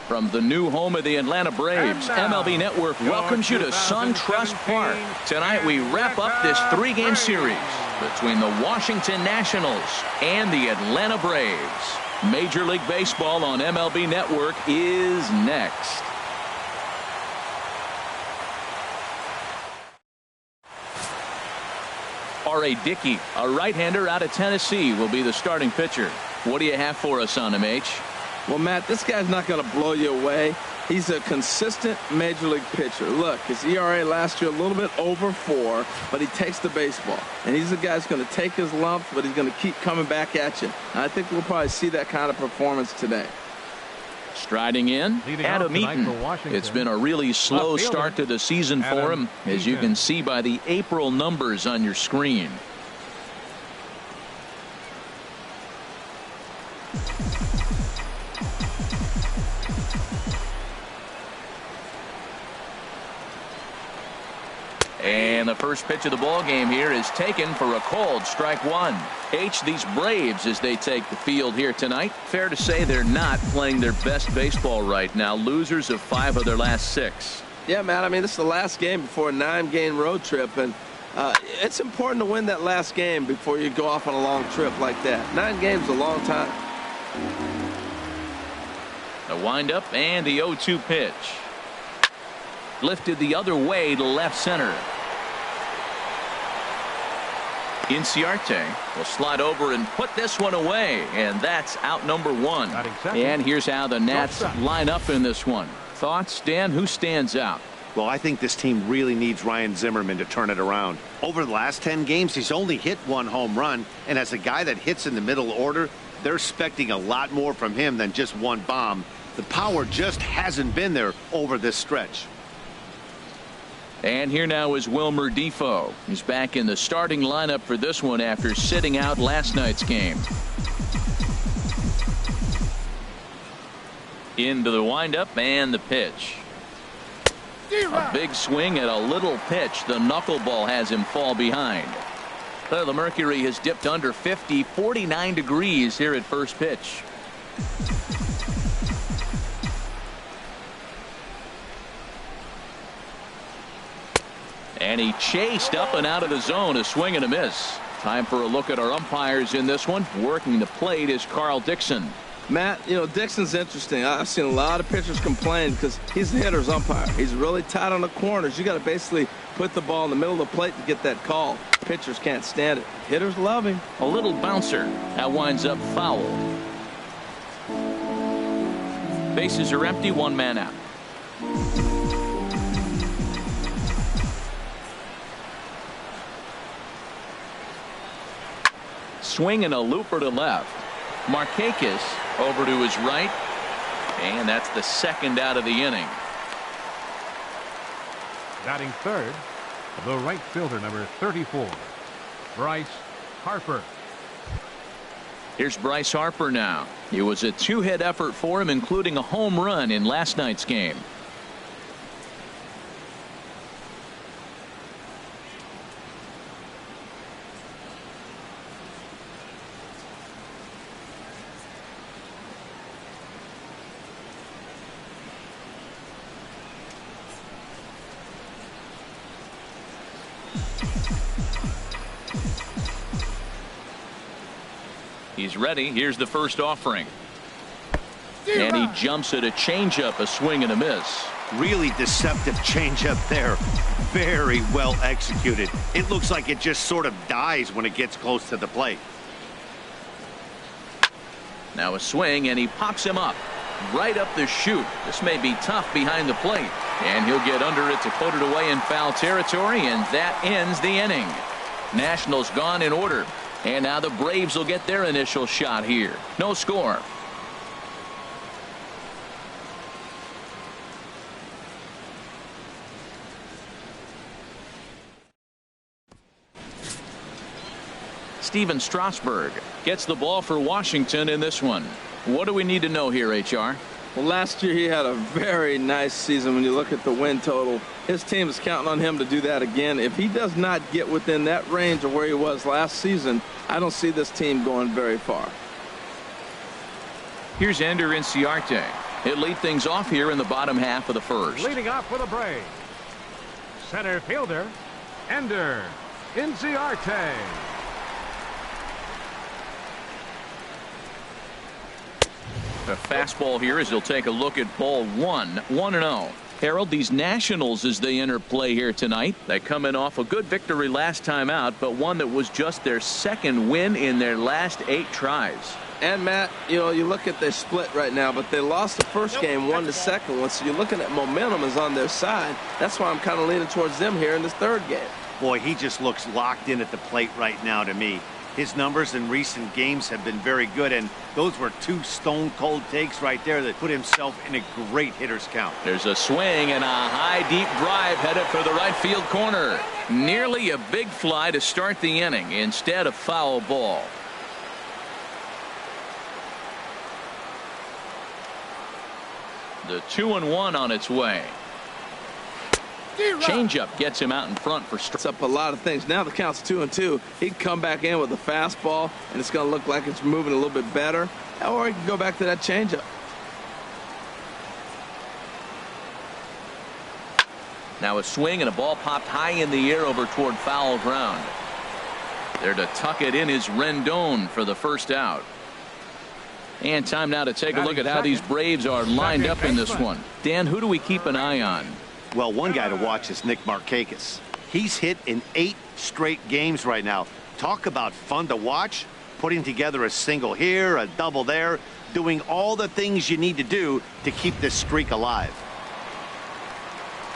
From the new home of the Atlanta Braves, MLB Network welcomes you to SunTrust Park. Tonight we wrap up this three-game series between the Washington Nationals and the Atlanta Braves. Major League Baseball on MLB Network is next. R.A. Dickey, a right-hander out of Tennessee, will be the starting pitcher. What do you have for us on him, H? Well, Matt, this guy's not going to blow you away. He's a consistent major league pitcher. Look, his ERA last year a little bit over 4, but he takes the baseball. And he's a guy that's going to take his lumps, but he's going to keep coming back at you. And I think we'll probably see that kind of performance today. Striding in, Adam Eaton. It's been a really slow start to the season for him, as you can see by the April numbers on your screen. And the first pitch of the ball game here is taken for a called strike one. H, these Braves, as they take the field here tonight, fair to say they're not playing their best baseball right now. Losers of 5 of their last 6. Yeah, Matt, I mean, this is the last game before a 9-game road trip, and it's important to win that last game before you go off on a long trip like that. 9 games is a long time. The windup and the 0-2 pitch. Lifted the other way to left center. Inciarte will slide over and put this one away, and that's out number 1. And here's how the Nats line up in this one. Thoughts, Dan? Who stands out? Well, I think this team really needs Ryan Zimmerman to turn it around. Over the last 10 games, he's only hit 1 home run, and as a guy that hits in the middle order, they're expecting a lot more from him than just 1 bomb. The power just hasn't been there over this stretch. And here now is Wilmer Defoe. He's back in the starting lineup for this one after sitting out last night's game. Into the windup and the pitch. A big swing at a little pitch. The knuckleball has him fall behind. Well, the mercury has dipped under 50, 49 degrees here at first pitch. And he chased up and out of the zone. A swing and a miss. Time for a look at our umpires in this one. Working the plate is Carl Dixon. Matt, you know, Dixon's interesting. I've seen a lot of pitchers complain because he's the hitter's umpire. He's really tight on the corners. You got to basically put the ball in the middle of the plate to get that call. Pitchers can't stand it. Hitters love him. A little bouncer. That winds up foul. Bases are empty. 1 man out. Swing and a looper to left. Markakis over to his right, and that's the second out of the inning. Batting third, the right fielder, number 34, Bryce Harper. Here's Bryce Harper now. It was a 2-hit effort for him, including a home run in last night's game. He's ready. Here's the first offering. And he jumps at a changeup, a swing and a miss. Really deceptive changeup there. Very well executed. It looks like it just sort of dies when it gets close to the plate. Now a swing, and he pops him up right up the chute. This may be tough behind the plate, and he'll get under it to put it away in foul territory, and that ends the inning. Nationals gone in order. And now the Braves will get their initial shot here. No score. Steven Strasburg gets the ball for Washington in this one. What do we need to know here, HR? Well, last year he had a very nice season when you look at the win total. His team is counting on him to do that again. If he does not get within that range of where he was last season, I don't see this team going very far. Here's Ender Inciarte. He'll lead things off here in the bottom half of the first. Leading off for the Braves, center fielder, Ender Inciarte. A fastball here as he'll take a look at ball one. 1-0. Harold, these Nationals as they enter play here tonight. They come in off a good victory last time out, but one that was just their second win in their last 8 tries. And Matt, you know, you look at their split right now, but they lost the first game, won the second one, so you're looking at momentum is on their side. That's why I'm kind of leaning towards them here in this third game. Boy, he just looks locked in at the plate right now to me. His numbers in recent games have been very good, and those were 2 stone-cold takes right there that put himself in a great hitter's count. There's a swing and a high, deep drive headed for the right field corner. Nearly a big fly to start the inning. Instead, a foul ball. The 2-1 on its way. Changeup gets him out in front for strike. It's up a lot of things. Now the count's 2-2. He can come back in with a fastball, and it's going to look like it's moving a little bit better. Or he can go back to that changeup. Now a swing and a ball popped high in the air over toward foul ground. There to tuck it in is Rendon for the first out. And time now to take a look at how these Braves are lined up in this one. Dan, who do we keep an eye on? Well, one guy to watch is Nick Markakis. He's hit in 8 straight games right now. Talk about fun to watch. Putting together a single here, a double there, doing all the things you need to do to keep this streak alive.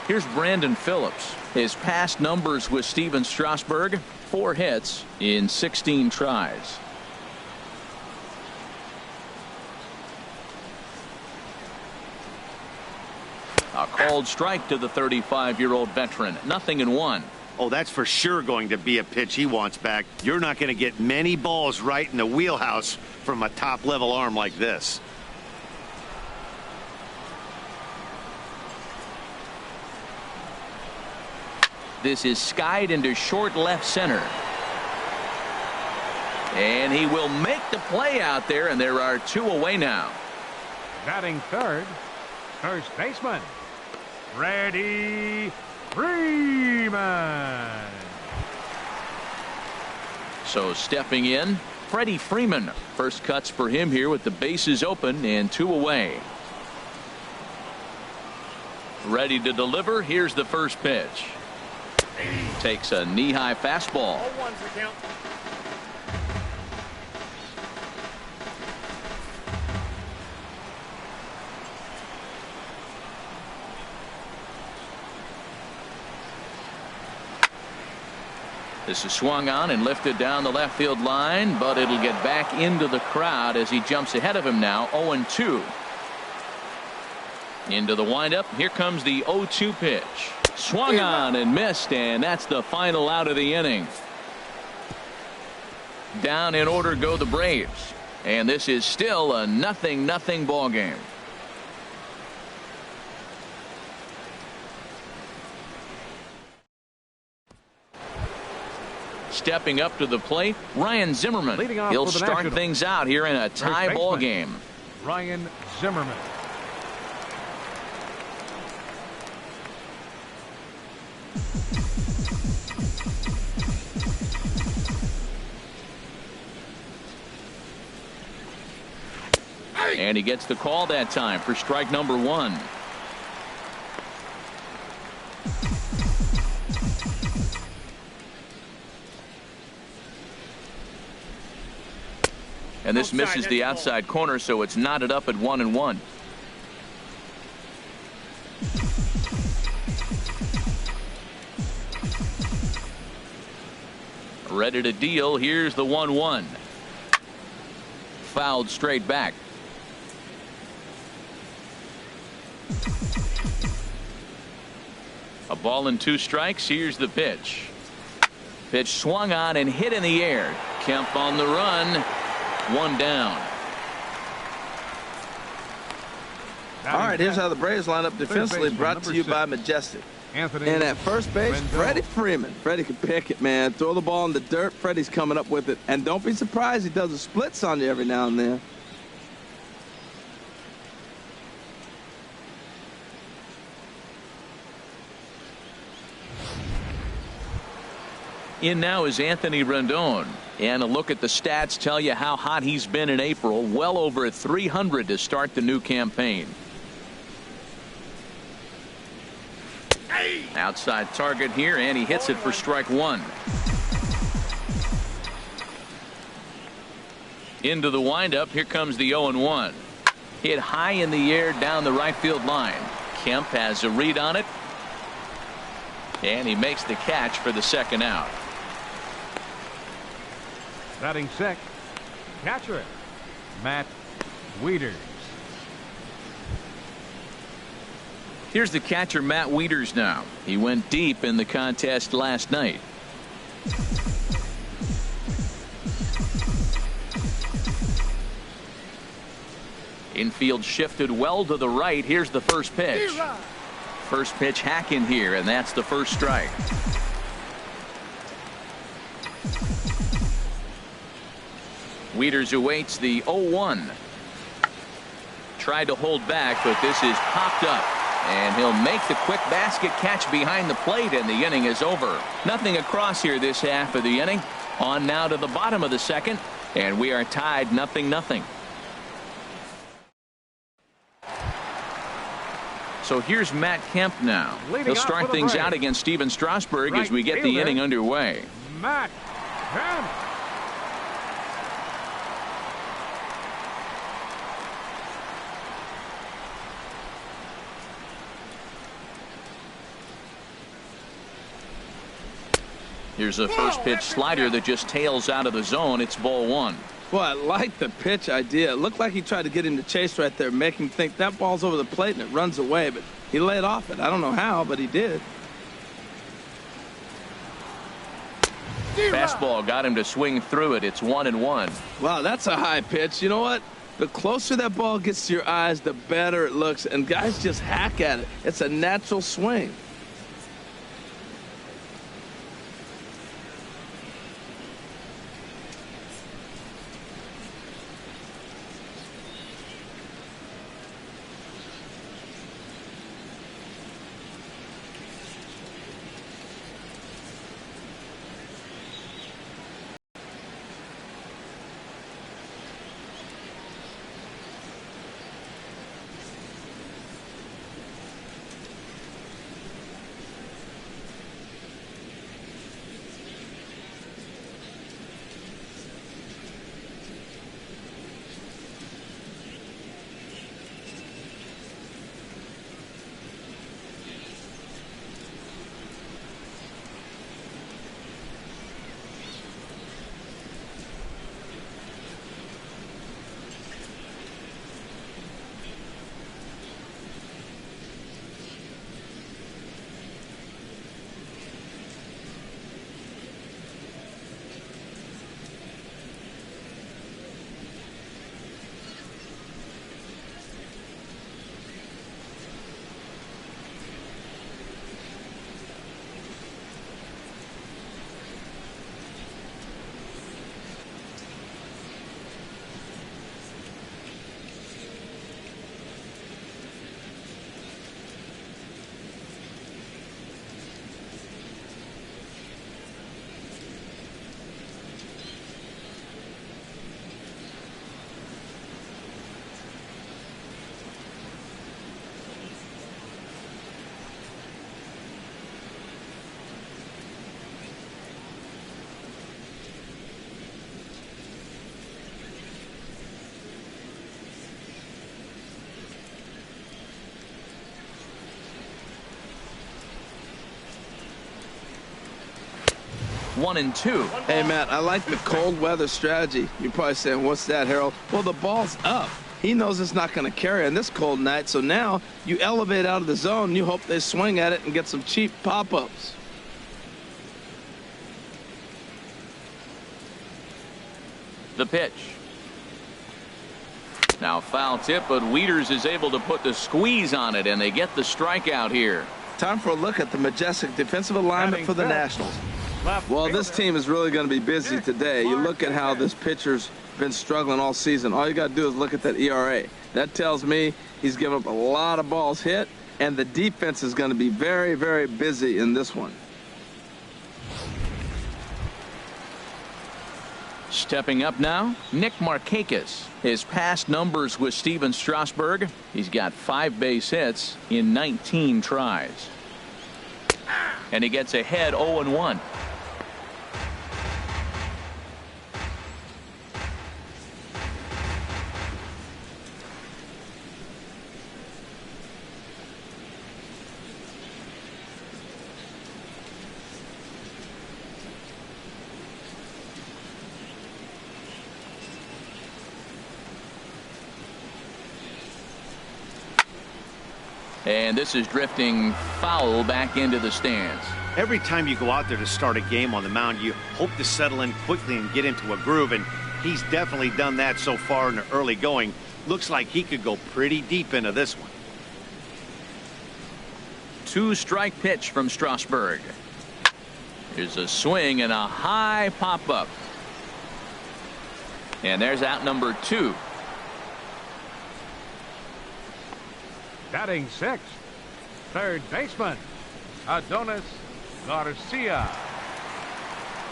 Here's Brandon Phillips. His past numbers with Steven Strasburg: 4 hits in 16 tries. A called strike to the 35-year-old veteran. 0-1. Oh, that's for sure going to be a pitch he wants back. You're not going to get many balls right in the wheelhouse from a top-level arm like this. This is skied into short left center. And he will make the play out there, and there are 2 away now. Batting third, first baseman, Freddie Freeman. So stepping in, Freddie Freeman. First cuts for him here with the bases open and 2 away. Ready to deliver. Here's the first pitch. Takes a knee-high fastball. This is swung on and lifted down the left field line, but it'll get back into the crowd as he jumps ahead of him now. 0-2. Into the windup. Here comes the 0-2 pitch. Swung on and missed, and that's the final out of the inning. Down in order go the Braves, and this is still a 0-0 ball game. Stepping up to the plate, Ryan Zimmerman. He'll start things out here in a tie ball game. Ryan Zimmerman. And he gets the call that time for strike number 1. And this misses the outside corner, so it's knotted up at 1-1. Ready to deal. Here's the 1-1. Fouled straight back. A ball and 2 strikes. Here's the pitch. Pitch swung on and hit in the air. Kemp on the run. 1 down. All right, here's how the Braves line up defensively, brought to you by Majestic. Anthony. And at first base, Freddie Freeman. Freddie can pick it, man. Throw the ball in the dirt. Freddie's coming up with it. And don't be surprised he does a splits on you every now and then. In now is Anthony Rendon. And a look at the stats tell you how hot he's been in April. Well over 300 to start the new campaign. Outside target here, and he hits it for strike one. Into the windup. Here comes the 0-1. Hit high in the air down the right field line. Kemp has a read on it. And he makes the catch for the second out. Batting sixth, catcher, Matt Wieters. Here's the catcher, Matt Wieters now. He went deep in the contest last night. Infield shifted well to the right. Here's the first pitch. First pitch hack in here, and that's the first strike. Wieters awaits the 0-1. Tried to hold back, but this is popped up. And he'll make the quick basket catch behind the plate, and the inning is over. Nothing across here this half of the inning. On now to the bottom of the second, and we are tied 0-0. So here's Matt Kemp now. He'll start things out against Steven Strasburg as we get the inning underway. Matt Kemp. Here's a first pitch slider that just tails out of the zone. It's ball one. Well, I like the pitch idea. It looked like he tried to get him to chase right there, make him think that ball's over the plate and it runs away, but he laid off it. I don't know how, but he did. Fastball got him to swing through it. It's 1-1. Wow, that's a high pitch. You know what? The closer that ball gets to your eyes, the better it looks, and guys just hack at it. It's a natural swing. One and two. Hey, Matt, I like the cold weather strategy. You're probably saying, what's that, Harold? Well, the ball's up. He knows it's not going to carry on this cold night, so now you elevate out of the zone, and you hope they swing at it and get some cheap pop-ups. The pitch. Now foul tip, but Wieters is able to put the squeeze on it, and they get the strikeout here. Time for a look at the majestic defensive alignment for the Nationals. Well, this team is really going to be busy today. You look at how this pitcher's been struggling all season. All you got to do is look at that ERA. That tells me he's given up a lot of balls hit, and the defense is going to be very, very busy in this one. Stepping up now, Nick Markakis. His past numbers with Steven Strasburg, he's got 5 base hits in 19 tries. And he gets ahead 0-1. And this is drifting foul back into the stands. Every time you go out there to start a game on the mound, you hope to settle in quickly and get into a groove, and he's definitely done that so far in the early going. Looks like he could go pretty deep into this one. 2-strike pitch from Strasburg. Here's a swing and a high pop-up. And there's out number 2. Batting 6th, third baseman, Adonis Garcia.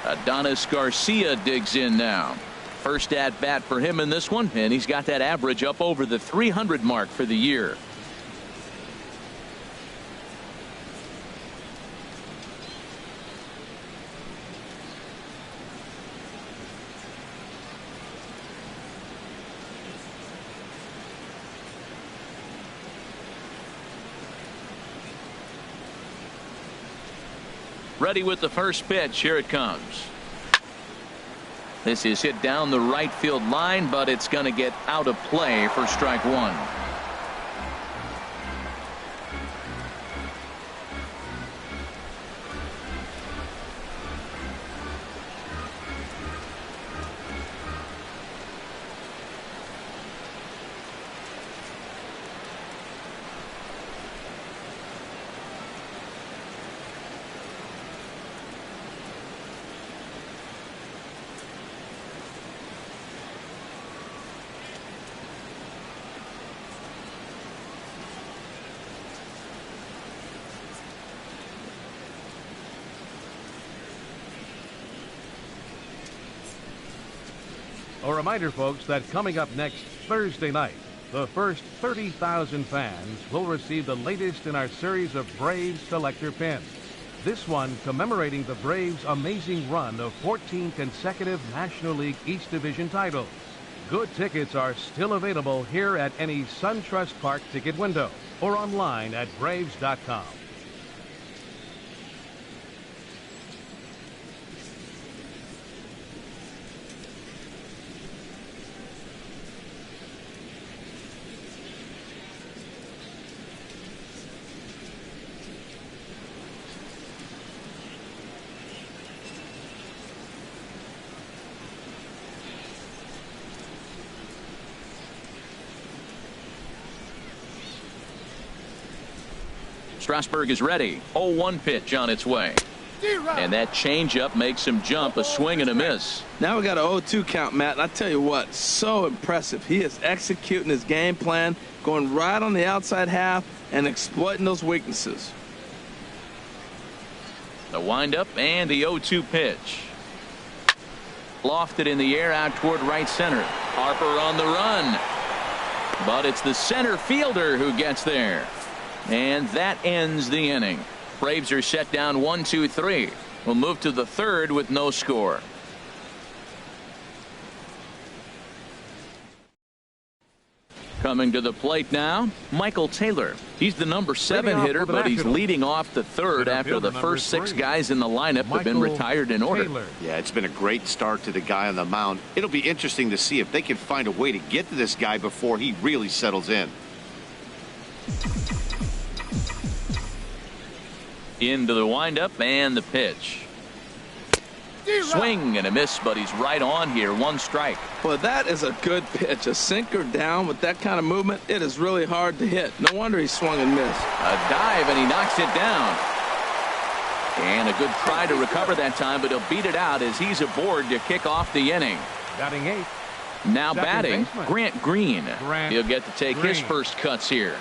Adonis Garcia digs in now. First at bat for him in this one, and he's got that average up over the 300 mark for the year. Ready with the first pitch. Here it comes. This is hit down the right field line, but it's going to get out of play for strike 1. A reminder, folks, that coming up next Thursday night, the first 30,000 fans will receive the latest in our series of Braves collector pins. This one commemorating the Braves' amazing run of 14 consecutive National League East Division titles. Good tickets are still available here at any SunTrust Park ticket window or online at Braves.com. Strasburg is ready. 0-1 pitch on its way. And that changeup makes him jump. A swing and a miss. Now we got an 0-2 count, Matt. And I tell you what, so impressive. He is executing his game plan, going right on the outside half and exploiting those weaknesses. The windup and the 0-2 pitch. Lofted in the air out toward right center. Harper on the run. But it's the center fielder who gets there. And that ends the inning. Braves are set down 1-2-3. We'll move to the third with no score. Coming to the plate now, Michael Taylor. He's the number 7 hitter, but he's leading off the third after the first 6 guys in the lineup have been retired in order. Yeah, it's been a great start to the guy on the mound. It'll be interesting to see if they can find a way to get to this guy before he really settles in. Into the windup and the pitch. Swing and a miss, but he's right on here. 1 strike. Well, that is a good pitch. A sinker down with that kind of movement, it is really hard to hit. No wonder he swung and missed. A dive, and he knocks it down. And a good try to recover that time, but he'll beat it out as he's aboard to kick off the inning. Batting 8. Now batting, baseman. Grant Green. He'll get to take his first cuts here.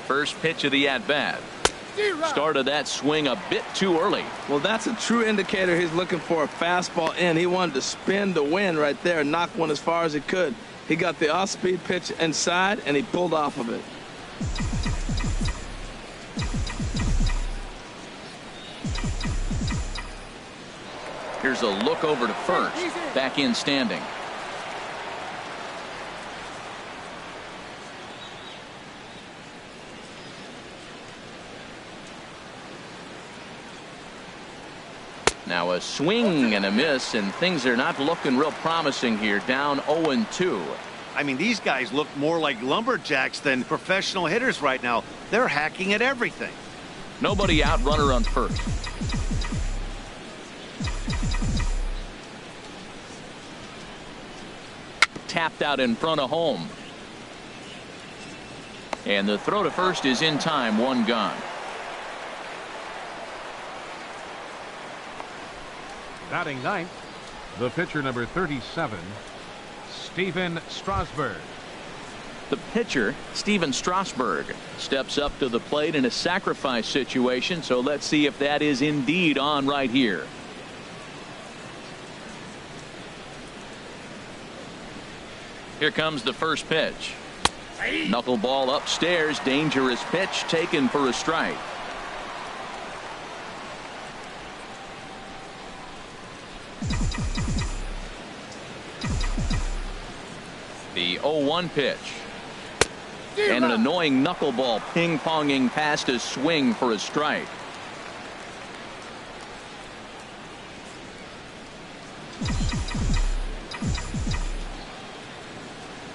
First pitch of the at-bat. Started that swing a bit too early. Well, that's a true indicator he's looking for a fastball in. He wanted to spin the wind right there, knock one as far as he could. He got the off-speed pitch inside, and he pulled off of it. Here's a look over to first. Back in standing. Now a swing and a miss, and things are not looking real promising here. Down 0-2. I mean, these guys look more like lumberjacks than professional hitters right now. They're hacking at everything. Nobody out, runner on first. Tapped out in front of home. And the throw to first is in time. One gone. Batting ninth, the pitcher number 37, Stephen Strasburg. The pitcher, Stephen Strasburg, steps up to the plate in a sacrifice situation, so let's see if that is indeed on right here. Here comes the first pitch. Knuckleball upstairs, dangerous pitch taken for a strike. The 0-1 pitch. And an annoying knuckleball ping-ponging past his swing for a strike.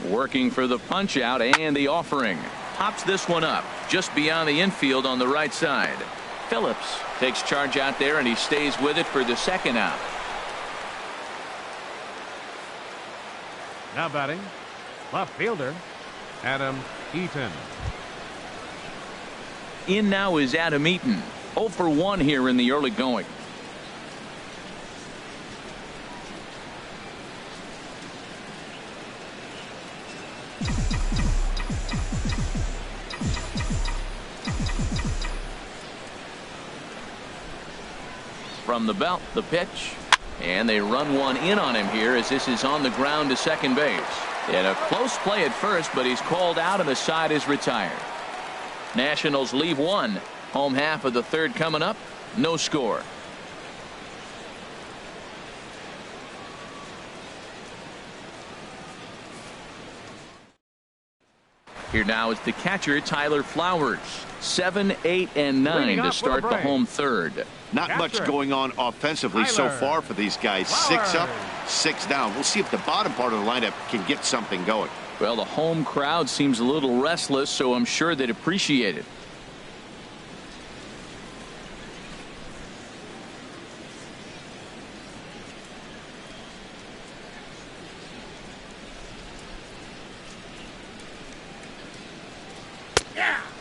Working for the punch out and the offering. Pops this one up just beyond the infield on the right side. Phillips takes charge out there, and he stays with it for the second out. Now batting, left fielder Adam Eaton. In now is Adam Eaton. 0 for 1 here in the early going. From the belt, the pitch, and they run one in on him here as this is on the ground to second base. In a close play at first, but he's called out and the side is retired. Nationals leave one. Home half of the third coming up. No score. Here now is the catcher, Tyler Flowers. 7, 8, and 9 to start the home third. Not much going on offensively so far for these guys. 6 up, 6 down. We'll see if the bottom part of the lineup can get something going. Well, the home crowd seems a little restless, so I'm sure they'd appreciate it.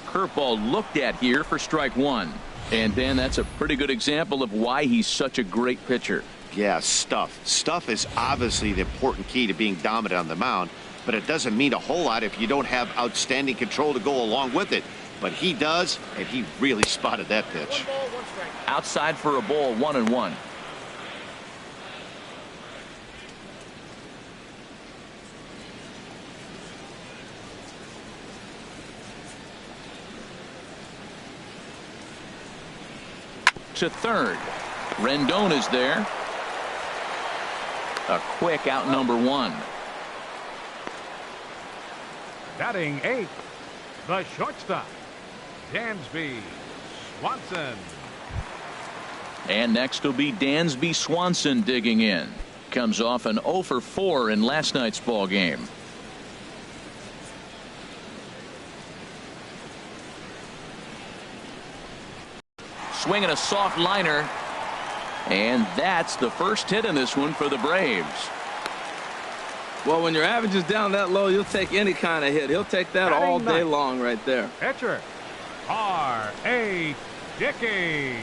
Curveball looked at here for strike one. And Dan, that's a pretty good example of why he's such a great pitcher. Yeah, stuff. Stuff is obviously the important key to being dominant on the mound, but it doesn't mean a whole lot if you don't have outstanding control to go along with it. But he does, and he really spotted that pitch. Outside for a ball, 1-1. To third. Rendon is there. A quick out, number 1. Batting 8th, the shortstop, Dansby Swanson. And next will be Dansby Swanson digging in. Comes off an 0 for 4 in last night's ball game. Swinging a soft liner, and that's the first hit in this one for the Braves. Well, when your average is down that low, you'll take any kind of hit. He'll take that all day long right there. Pitcher R.A. Dickey.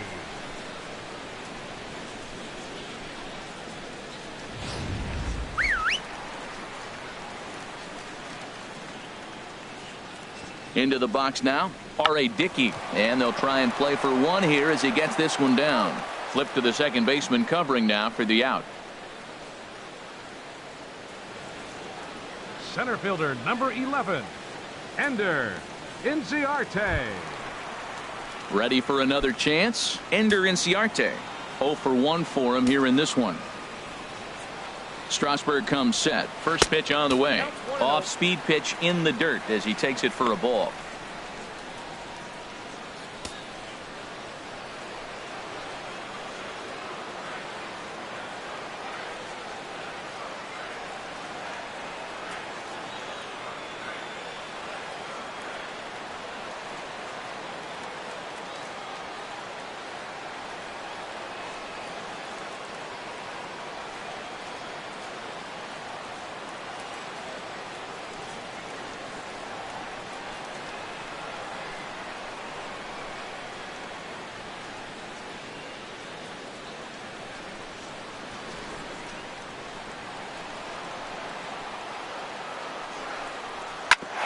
Into the box now, R.A. Dickey. And they'll try and play for one here as he gets this one down. Flip to the second baseman covering now for the out. Center fielder number 11, Ender Inciarte. Ready for another chance. Ender Inciarte. 0 for 1 for him here in this one. Strasburg comes set. First pitch on the way. Off speed pitch in the dirt as he takes it for a ball.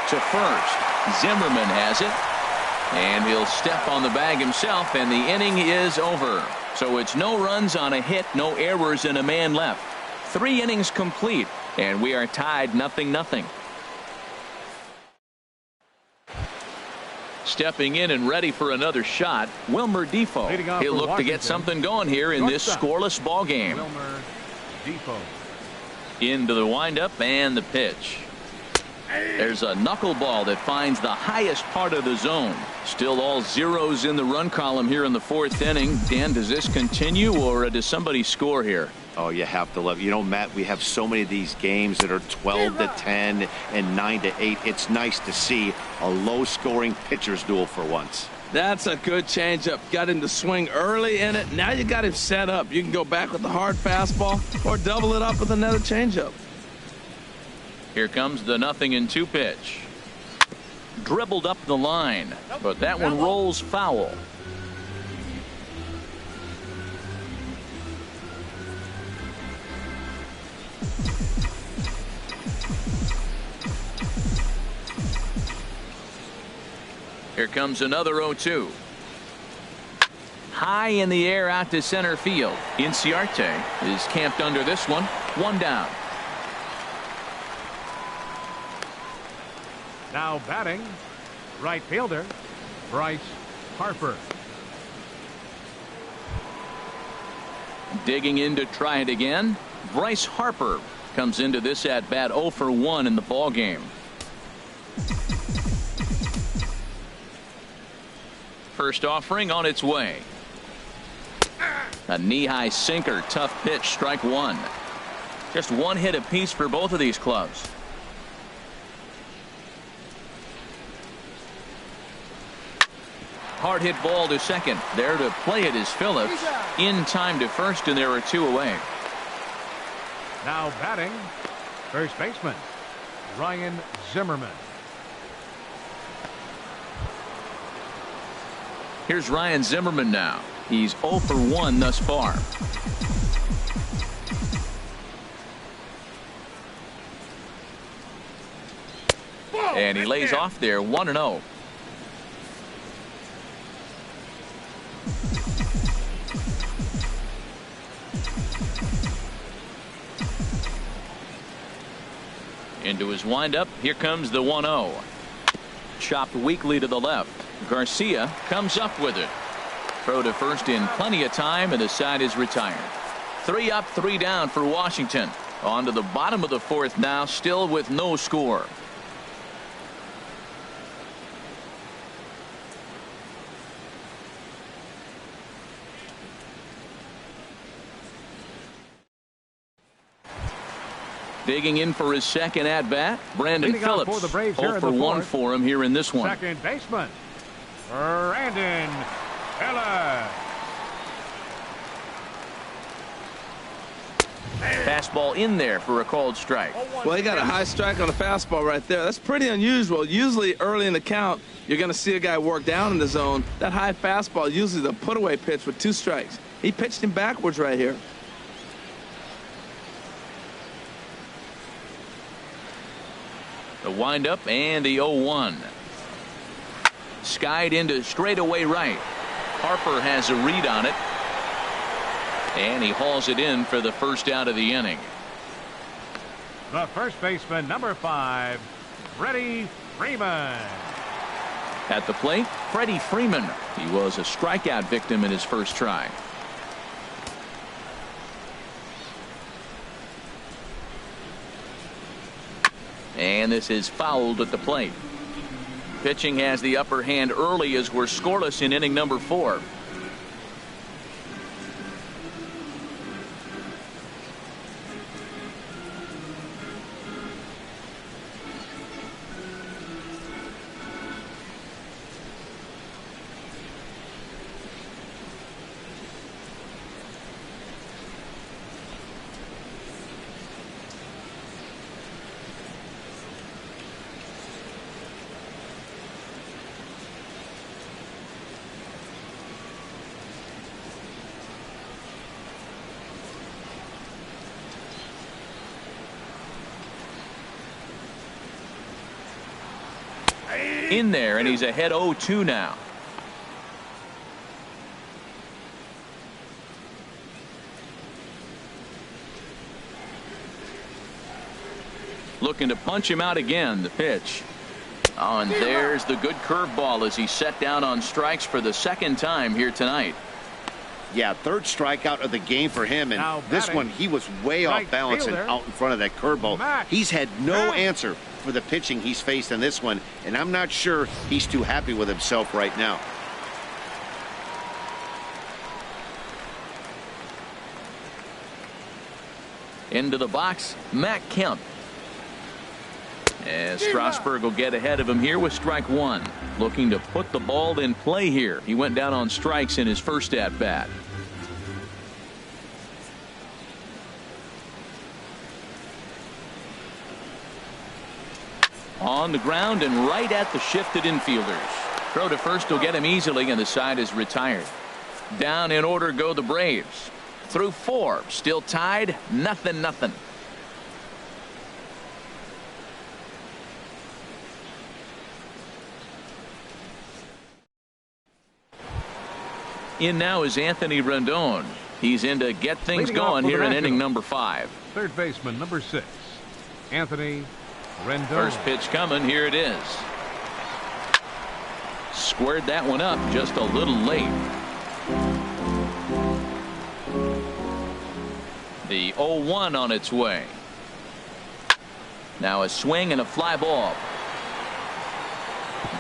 To first. Zimmerman has it. And he'll step on the bag himself, and the inning is over. So it's no runs on a hit, no errors, and a man left. 3 innings complete, and we are tied 0-0. Stepping in and ready for another shot, Wilmer Defoe. He'll look to get something going here in this scoreless ball game. Wilmer Defoe. Into the windup and the pitch. There's a knuckleball that finds the highest part of the zone. Still all zeros in the run column here in the 4th inning. Dan, does this continue, or does somebody score here? Oh, you have to love it. You know, Matt, we have so many of these games that are 12-10 and 9-8. It's nice to see a low-scoring pitcher's duel for once. That's a good changeup. Got him to swing early in it. Now you got him set up. You can go back with the hard fastball or double it up with another changeup. Here comes the 0-2 pitch. Dribbled up the line, but that one rolls foul. Here comes another 0-2. High in the air out to center field. Inciarte is camped under this one. 1 down. Now batting, right fielder Bryce Harper. Digging in to try it again. Bryce Harper comes into this at bat 0 for 1 in the ball game. First offering on its way. A knee-high sinker, tough pitch, strike 1. Just 1 hit apiece for both of these clubs. Hard hit ball to second. There to play it is Phillips. In time to first, and there are 2 away. Now batting, first baseman Ryan Zimmerman. Here's Ryan Zimmerman now. He's 0 for 1 thus far. And he lays off there 1-0. Into his windup. Here comes the 1-0. Chopped weakly to the left. Garcia comes up with it. Throw to first in plenty of time, and the side is retired. 3 up, 3 down for Washington. On to the bottom of the 4th now, still with no score. Digging in for his second at bat, Brandon Phillips. 0 for 1 for him here in this one. Second baseman Brandon Phillips. Fastball in there for a called strike. Well, he got a high strike on a fastball right there. That's pretty unusual. Usually early in the count, you're going to see a guy work down in the zone. That high fastball, usually the put-away pitch with 2 strikes. He pitched him backwards right here. The windup and the 0-1. Skied into straightaway right. Harper has a read on it. And he hauls it in for the first out of the inning. The first baseman, number 5, Freddie Freeman. At the plate, Freddie Freeman. He was a strikeout victim in his first try. And this is fouled at the plate. Pitching has the upper hand early as we're scoreless in inning number 4. In there, and he's ahead 0-2 now. Looking to punch him out again. The pitch. Oh, and there's the good curveball as he set down on strikes for the second time here tonight. Yeah, third strikeout of the game for him, and this one he was way off balance and out in front of that curveball. He's had no answer for the pitching he's faced in this one, and I'm not sure he's too happy with himself right now. Into the box, Matt Kemp. As Strasburg will get ahead of him here with strike 1. Looking to put the ball in play here. He went down on strikes in his first at bat. On the ground and right at the shifted infielders. Throw to first will get him easily, and the side is retired. Down in order go the Braves. Through 4, still tied, 0-0. In now is Anthony Rendon. He's in to get things going here in inning number 5. Third baseman, number 6, Anthony Rendon. First pitch coming. Here it is. Squared that one up just a little late. The 0-1 on its way. Now a swing and a fly ball.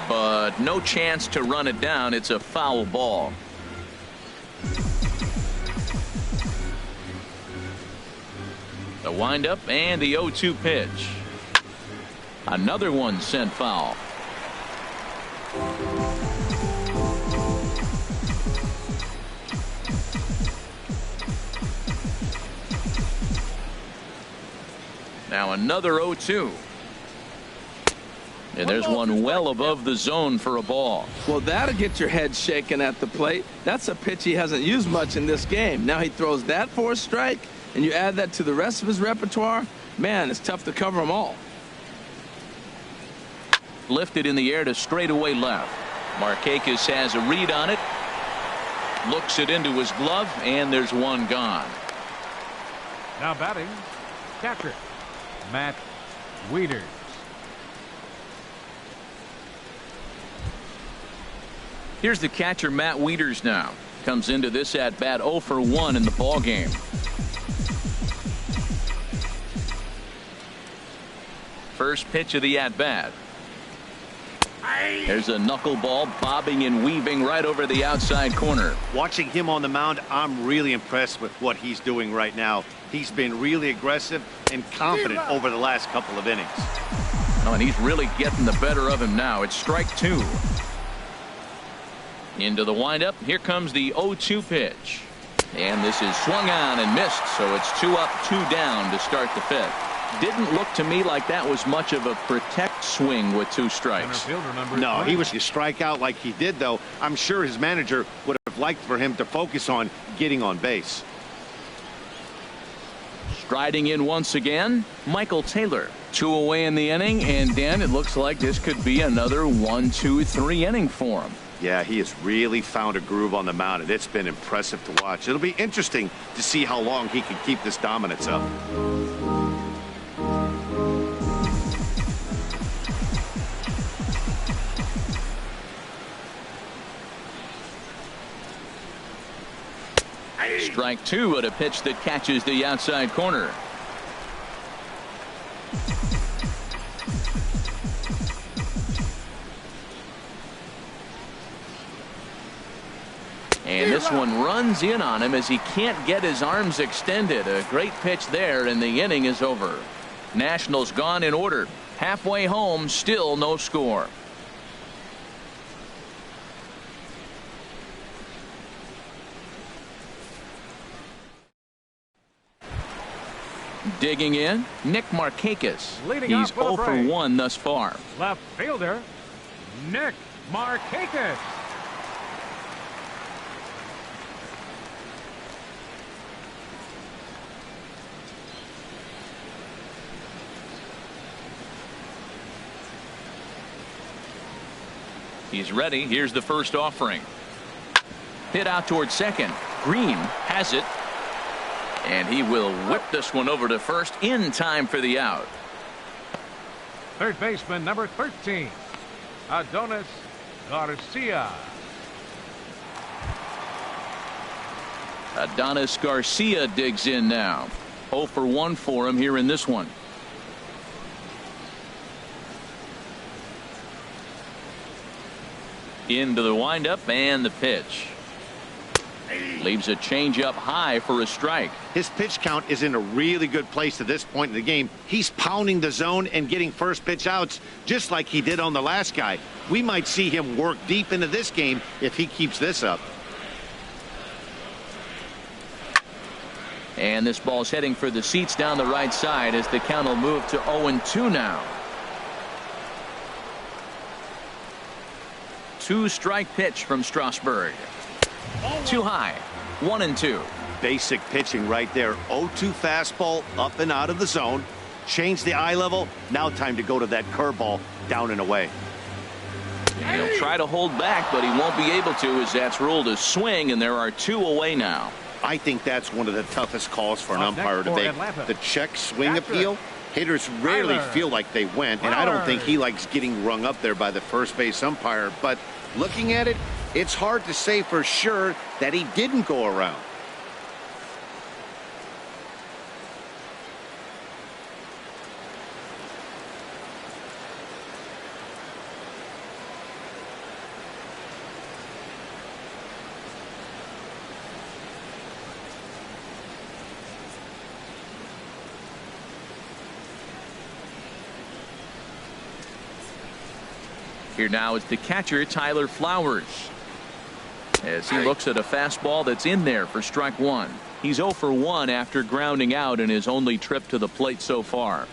But no chance to run it down. It's a foul ball. The windup and the 0-2 pitch. Another one sent foul. Now another 0-2. And there's one well above the zone for a ball. Well, that'll get your head shaken at the plate. That's a pitch he hasn't used much in this game. Now he throws that for a strike, and you add that to the rest of his repertoire. Man, it's tough to cover them all. Lifted in the air to straightaway left. Markakis has a read on it. Looks it into his glove, and there's one gone. Now batting, catcher Matt Wieters. Here's the catcher, Matt Wieters, now. Comes into this at bat 0 for 1 in the ball game. First pitch of the at bat. There's a knuckleball bobbing and weaving right over the outside corner. Watching him on the mound, I'm really impressed with what he's doing right now. He's been really aggressive and confident over the last couple of innings. Oh, and he's really getting the better of him now. It's strike 2. Into the windup. Here comes the 0-2 pitch. And this is swung on and missed, so it's 2 up, 2 down to start the 5th. Didn't look to me like that was much of a protect swing with 2 strikes. No, he was to strike out like he did, though. I'm sure his manager would have liked for him to focus on getting on base. Striding in once again, Michael Taylor. 2 away in the inning, and Dan, it looks like this could be another 1-2-3 inning for him. Yeah, he has really found a groove on the mound, and it's been impressive to watch. It'll be interesting to see how long he can keep this dominance up. Strike 2 at a pitch that catches the outside corner. And this one runs in on him as he can't get his arms extended. A great pitch there, and the inning is over. Nationals gone in order. Halfway home, still no score. Digging in, Nick Markakis. He's 0 for 1 thus far. Left fielder, Nick Markakis. He's ready. Here's the first offering. Hit out towards second. Green has it. And he will whip this one over to first in time for the out. Third baseman number 13, Adonis Garcia. Adonis Garcia digs in now. 0 for 1 for him here in this one. Into the windup and the pitch. Leaves a changeup high for a strike. His pitch count is in a really good place at this point in the game. He's pounding the zone and getting first pitch outs just like he did on the last guy. We might see him work deep into this game if he keeps this up. And this ball's heading for the seats down the right side as the count will move to 0-2 now. 2-strike pitch from Strasburg. Too high. 1-2. Basic pitching right there. 0-2 fastball up and out of the zone. Change the eye level. Now time to go to that curveball down and away. And he'll try to hold back, but he won't be able to as that's ruled a swing, and there are 2 away now. I think that's one of the toughest calls for an umpire to make. The check swing appeal. Hitters rarely feel like they went, and I don't think he likes getting rung up there by the first base umpire. But looking at it, it's hard to say for sure that he didn't go around. Here now is the catcher, Tyler Flowers, as he looks at a fastball that's in there for strike 1. He's 0 for 1 after grounding out in his only trip to the plate so far.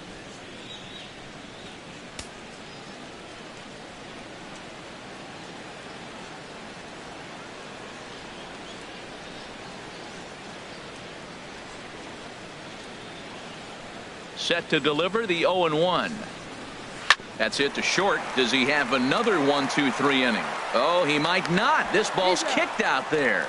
Set to deliver the 0-1. That's hit to short. Does he have another 1-2-3 inning? Oh, he might not. This ball's kicked out there.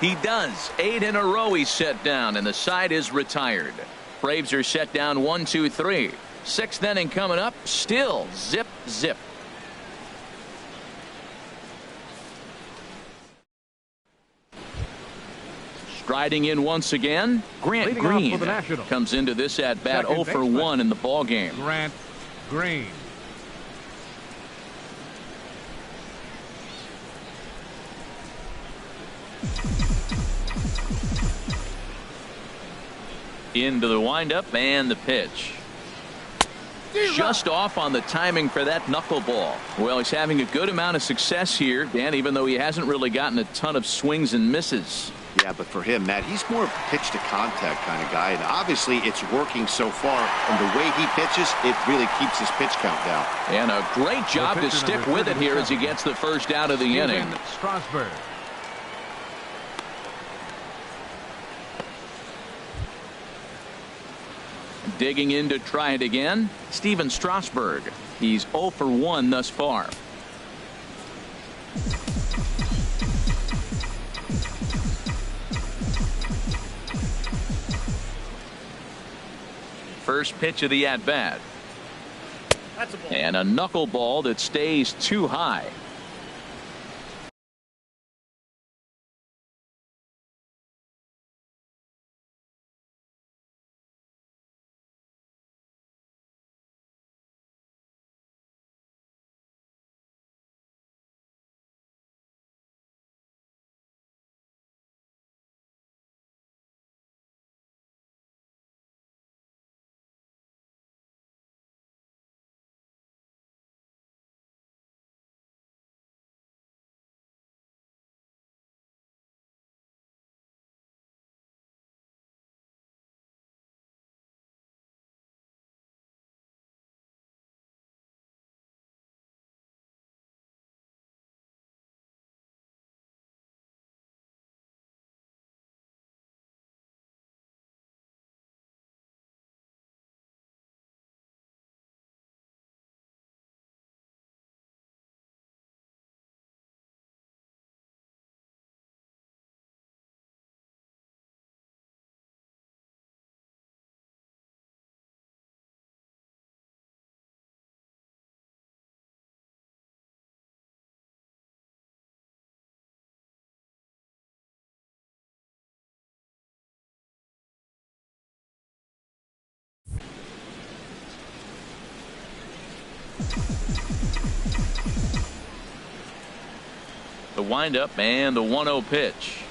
He does. 8 in a row he's set down, and the side is retired. Braves are set down 1-2-3. 6th inning coming up. Still zip, zip. Striding in once again, Grant Green comes into this at bat 0 for 1 in the ball game. Grant Green. Into the windup and the pitch. Just off on the timing for that knuckleball. Well, he's having a good amount of success here, Dan, even though he hasn't really gotten a ton of swings and misses. Yeah, but for him, Matt, he's more of a pitch to contact kind of guy, and obviously it's working so far, and the way he pitches, it really keeps his pitch count down. And a great job to stick with it here as he gets the first out of the inning. Strasburg. Digging in to try it again, Steven Strasburg. He's 0 for 1 thus far. First pitch of the at-bat. And a knuckleball that stays too high. The windup and the 1-0 pitch.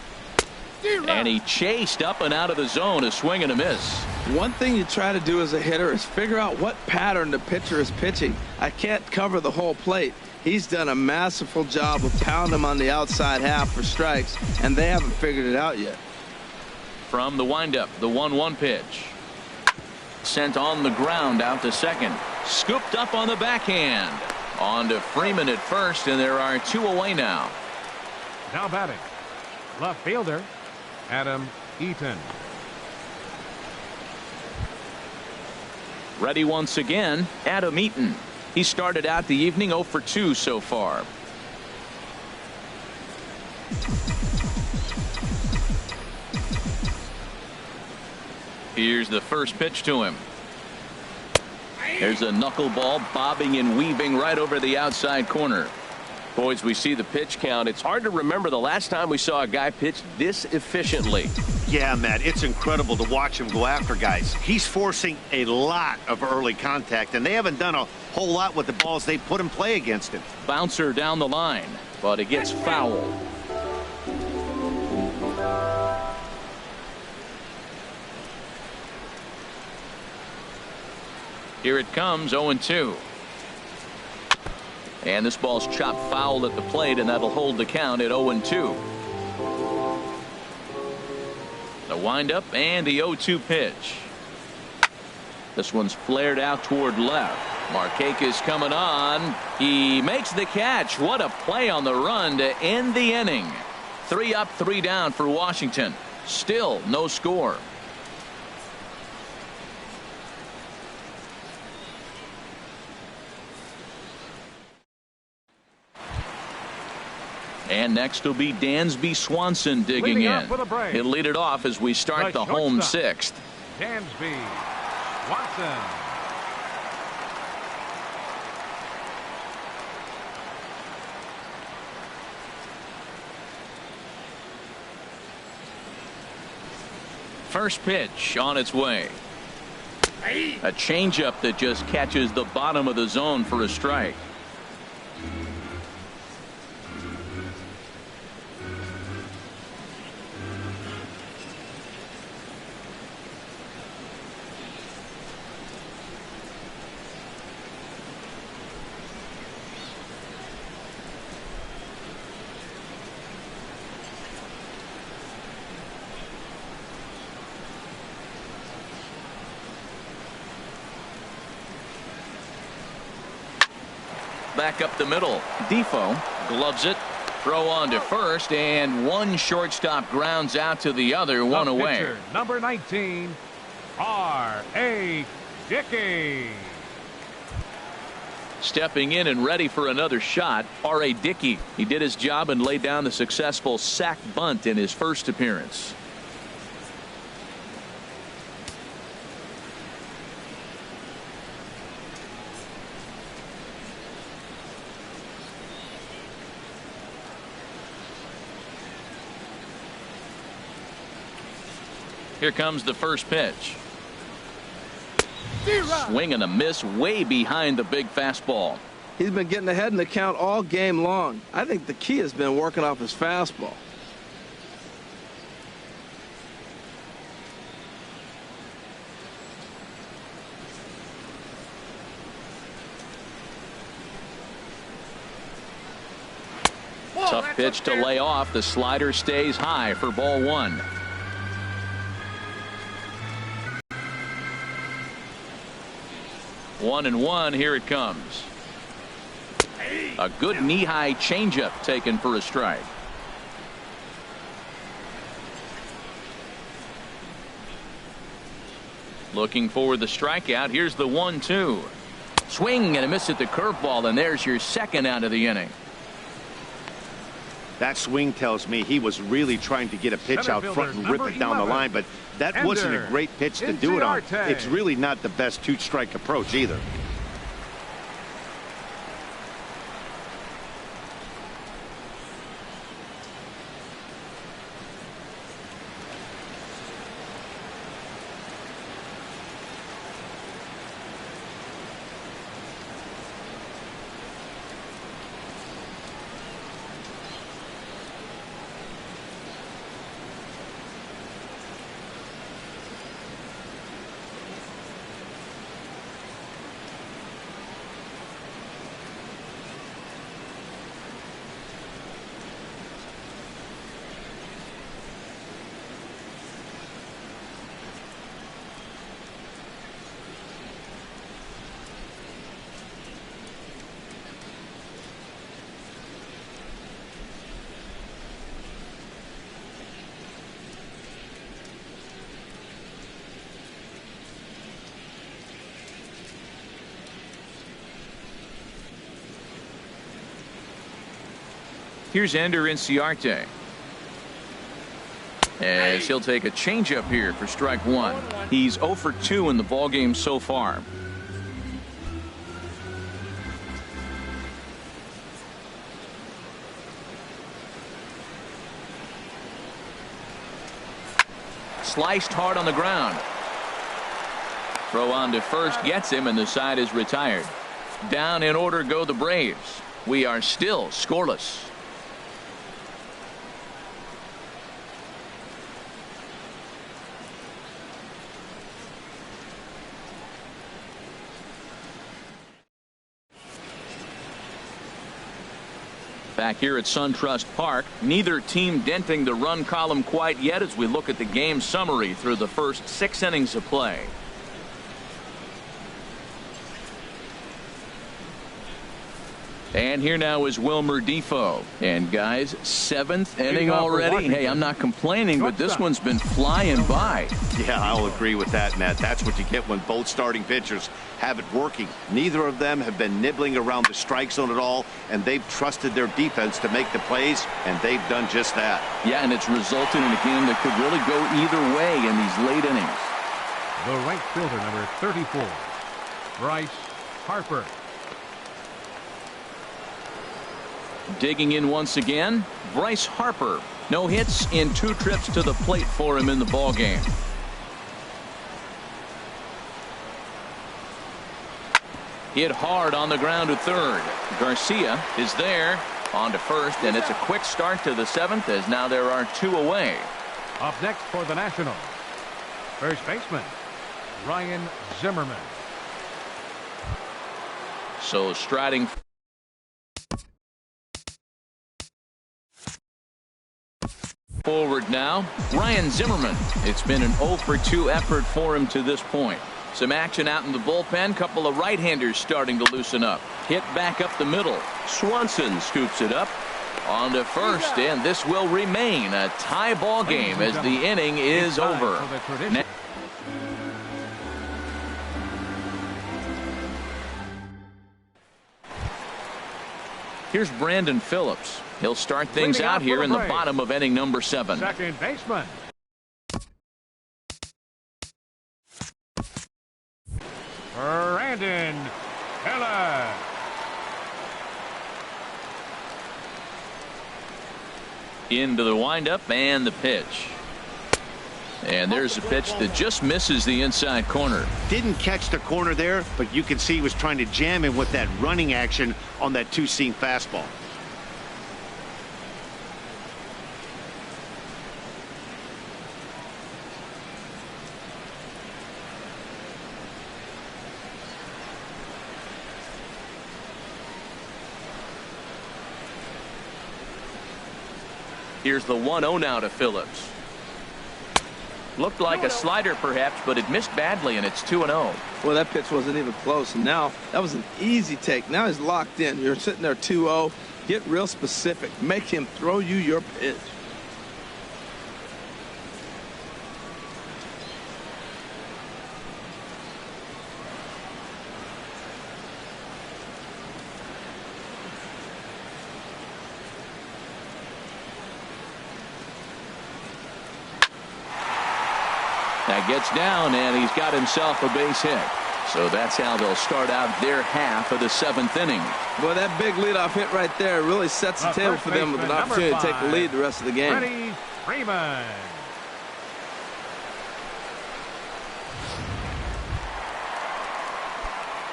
And he chased up and out of the zone, a swing and a miss. One thing you try to do as a hitter is figure out what pattern the pitcher is pitching. I can't cover the whole plate. He's done a masterful job of pounding him on the outside half for strikes, and they haven't figured it out yet. From the windup, the 1-1 pitch. Sent on the ground out to second. Scooped up on the backhand. On to Freeman at first, and there are 2 away now. Now batting, left fielder Adam Eaton. Ready once again, Adam Eaton. He started out the evening 0 for 2 so far. Here's the first pitch to him. There's a knuckleball bobbing and weaving right over the outside corner. Boys, we see the pitch count. It's hard to remember the last time we saw a guy pitch this efficiently. Yeah, Matt, it's incredible to watch him go after guys. He's forcing a lot of early contact, and they haven't done a whole lot with the balls they put in play against him. Bouncer down the line, but it gets foul. Here it comes, 0-2. And this ball's chopped foul at the plate, and that'll hold the count at 0-2. The windup and the 0-2 pitch. This one's flared out toward left. Markakis coming on. He makes the catch. What a play on the run to end the inning. 3 up, 3 down for Washington. Still no score. And next will be Dansby Swanson digging in. He'll lead it off as we start the home 6th. Dansby Swanson. First pitch on its way. A changeup that just catches the bottom of the zone for a strike. Back up the middle. Defoe gloves it. Throw on to first, and one shortstop grounds out to the other. One away. Pitcher, number 19, R.A. Dickey. Stepping in and ready for another shot, R.A. Dickey. He did his job and laid down the successful sac bunt in his first appearance. Here comes the first pitch. Swing and a miss way behind the big fastball. He's been getting ahead in the count all game long. I think the key has been working off his fastball. Tough pitch to lay off. The slider stays high for ball one. One and one. Here it comes. A good knee-high changeup taken for a strike. Looking for the strikeout. Here's the 1-2. Swing and a miss at the curveball, and there's your second out of the inning. That swing tells me he was really trying to get a pitch out front and rip it down the line, but that wasn't a great pitch to do it on. It's really not the best two-strike approach either. Here's Ender Inciarte, as he'll take a changeup here for strike one. He's 0 for 2 in the ballgame so far. Sliced hard on the ground. Throw on to first gets him, and the side is retired. Down in order go the Braves. We are still scoreless. Back here at SunTrust Park, neither team denting the run column quite yet as we look at the game summary through the first 6 innings of play. And here now is Wilmer Defoe. And guys, 7th inning already. Hey, I'm not complaining, but this one's been flying by. Yeah, I'll agree with that, Matt. That's what you get when both starting pitchers have it working. Neither of them have been nibbling around the strike zone at all, and they've trusted their defense to make the plays, and they've done just that. Yeah, and it's resulted in a game that could really go either way in these late innings. The right fielder, number 34, Bryce Harper. Digging in once again, Bryce Harper. No hits in 2 trips to the plate for him in the ballgame. Hit hard on the ground to third. Garcia is there on to first, and it's a quick start to the 7th as now there are 2 away. Up next for the Nationals, first baseman Ryan Zimmerman. So striding forward now, Ryan Zimmerman. It's been an 0 for 2 effort for him to this point. Some action out in the bullpen. Couple of right-handers starting to loosen up. Hit back up the middle. Swanson scoops it up on to first, and this will remain a tie ball game as the inning is over. Here's Brandon Phillips. He'll start things out here in the bottom of inning number 7. Second baseman. Brandon Phillips. Into the windup and the pitch. And there's a pitch that just misses the inside corner. Didn't catch the corner there, but you can see he was trying to jam him with that running action on that two-seam fastball. Here's the 1-0 now to Phillips. Looked like a slider perhaps, but it missed badly, and it's 2-0. Well, that pitch wasn't even close. And now that was an easy take. Now he's locked in. You're sitting there 2-0. Get real specific. Make him throw you your pitch. That gets down, and he's got himself a base hit. So that's how they'll start out their half of the 7th inning. Boy, that big leadoff hit right there really sets the table for them with an opportunity to take the lead the rest of the game. Freddie Freeman.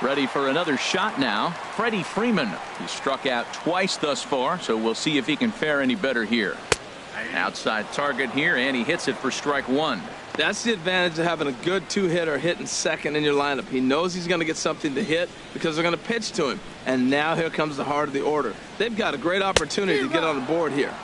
Ready for another shot now. Freddie Freeman. He's struck out twice thus far, so we'll see if he can fare any better here. Outside target here, and he hits it for strike 1. That's the advantage of having a good two-hitter hitting second in your lineup. He knows he's going to get something to hit because they're going to pitch to him. And now here comes the heart of the order. They've got a great opportunity to get on the board here.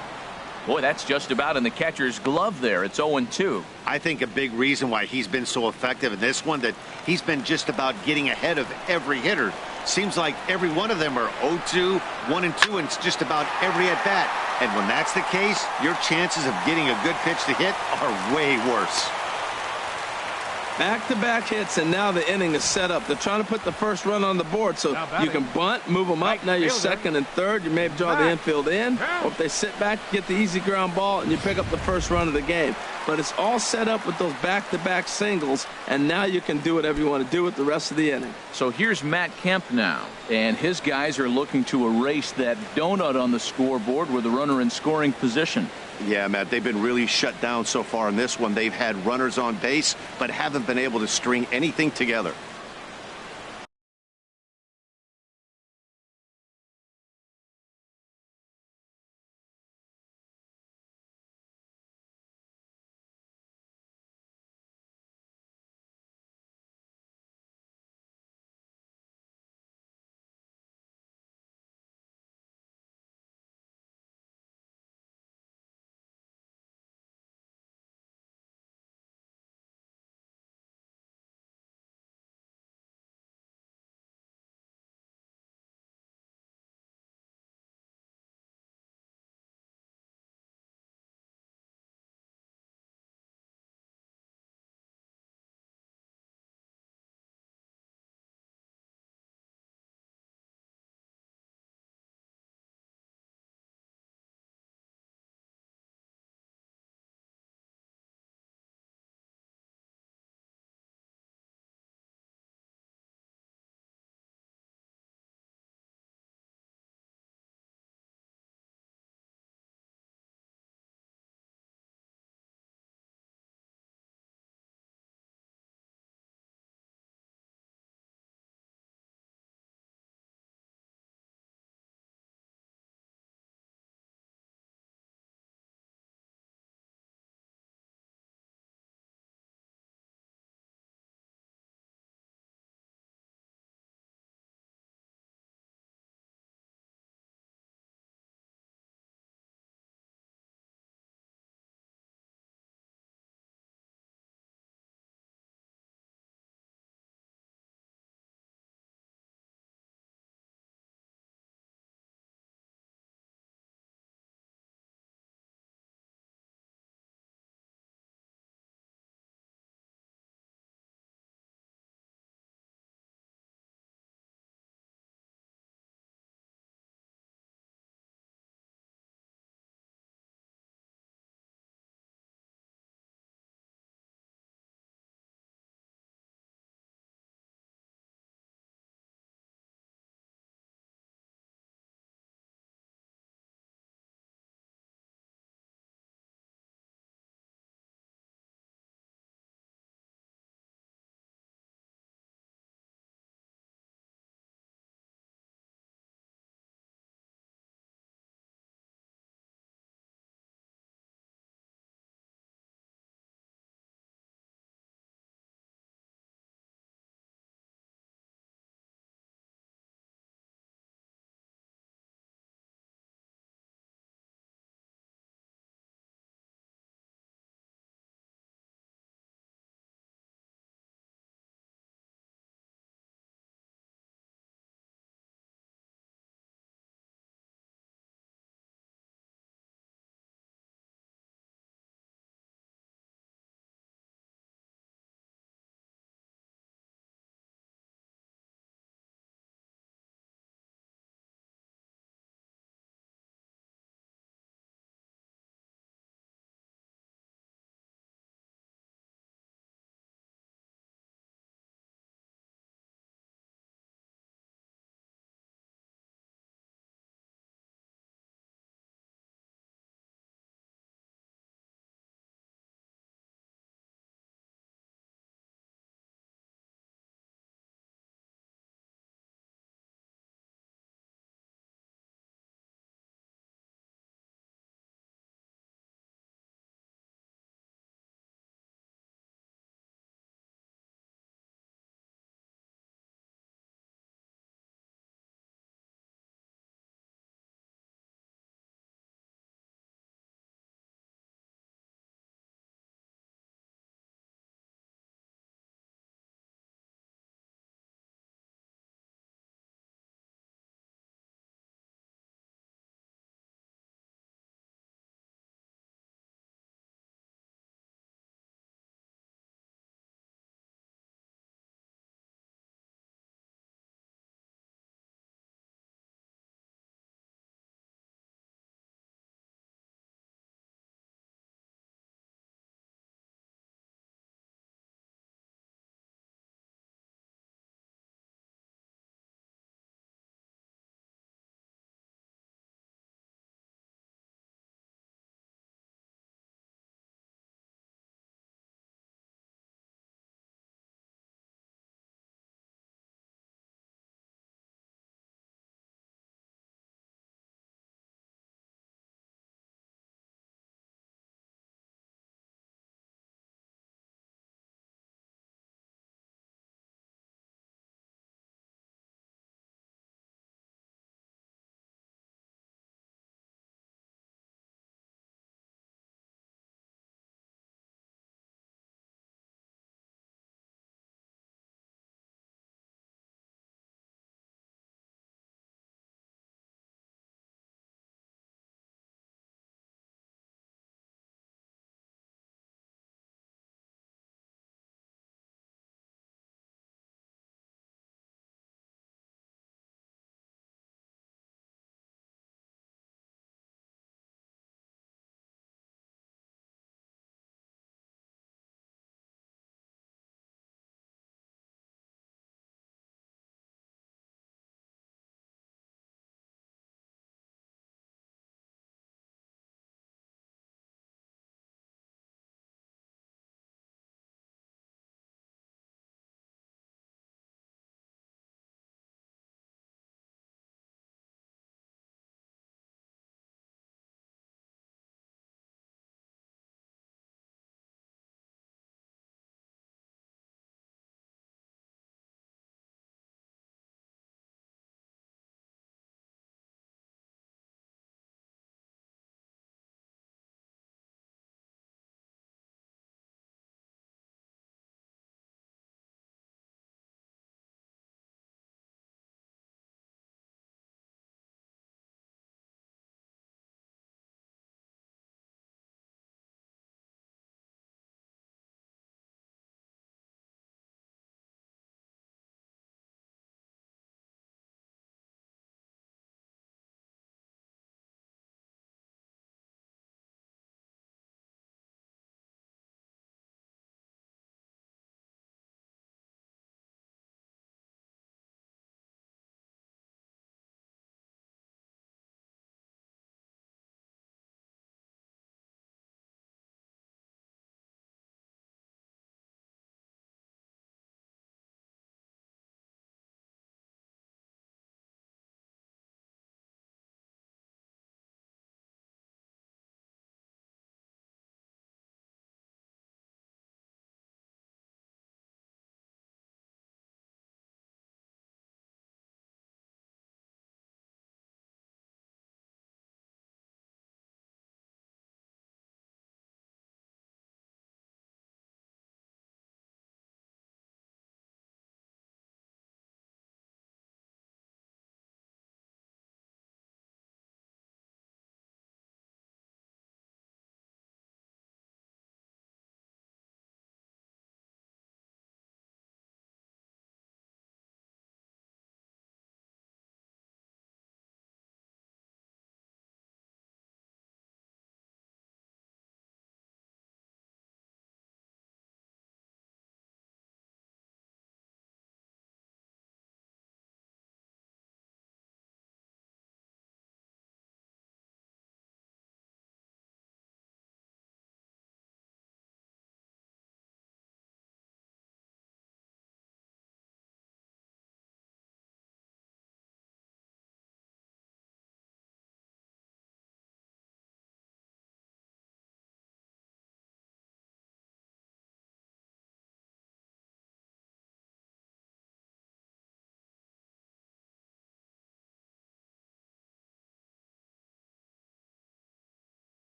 Boy, that's just about in the catcher's glove there. It's 0-2. I think a big reason why he's been so effective in this one, that he's been just about getting ahead of every hitter. Seems like every one of them are 0-2, 1-2, and it's just about every at-bat. And when that's the case, your chances of getting a good pitch to hit are way worse. Back-to-back hits, and now the inning is set up. They're trying to put the first run on the board, so you can bunt, move them up. Now you're second and third. You may draw the infield in, or if they sit back, get the easy ground ball, and you pick up the first run of the game. But it's all set up with those back-to-back singles, and now you can do whatever you want to do with the rest of the inning. So here's Matt Kemp now, and his guys are looking to erase that donut on the scoreboard with a runner in scoring position. Yeah, Matt, they've been really shut down so far in this one. They've had runners on base, but haven't been able to string anything together.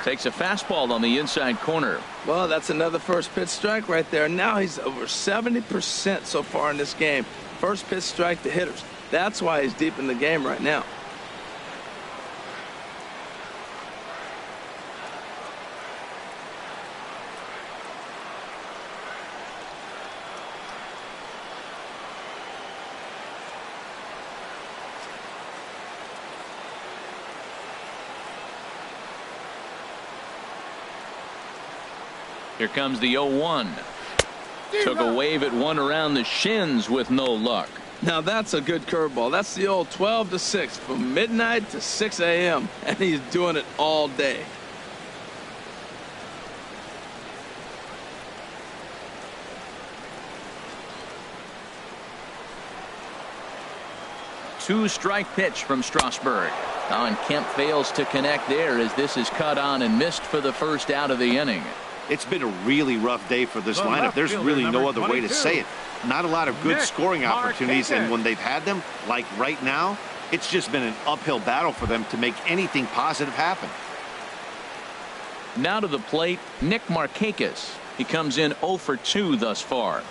Takes a fastball on the inside corner. Well, that's another first pitch strike right there. Now he's over 70% so far in this game. First pitch strike to hitters. That's why he's deep in the game right now. Here comes the 0-1. Took a wave at one around the shins with no luck. Now that's a good curveball. That's the old 12 to 6 from midnight to 6 a.m. and he's doing it all day. Two-strike pitch from Strasburg. And Kemp fails to connect there as this is cut on and missed for the first out of the inning. It's been a really rough day for this lineup. There's really no other way to say it. Not a lot of good scoring opportunities, and when they've had them, like right now, it's just been an uphill battle for them to make anything positive happen. Now to the plate, Nick Markakis. He comes in 0 for 2 thus far.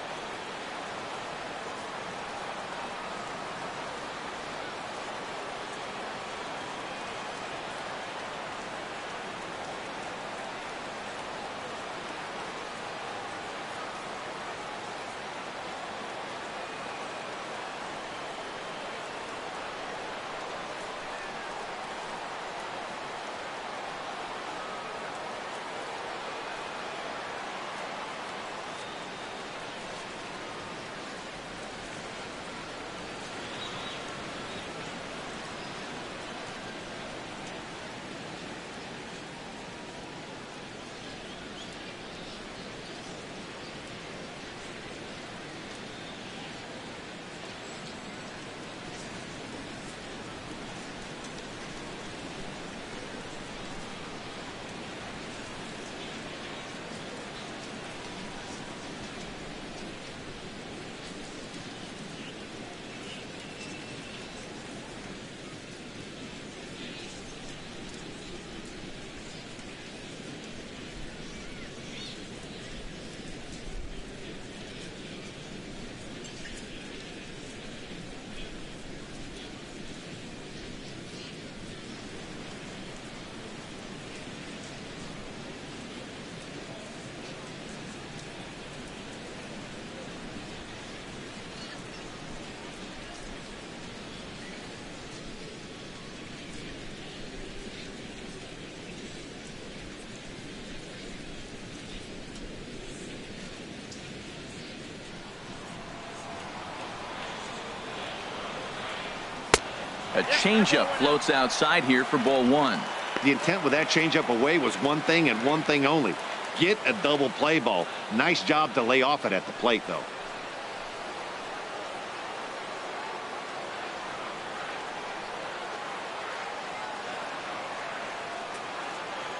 A changeup floats outside here for ball one. The intent with that changeup away was one thing and one thing only. Get a double play ball. Nice job to lay off it at the plate, though.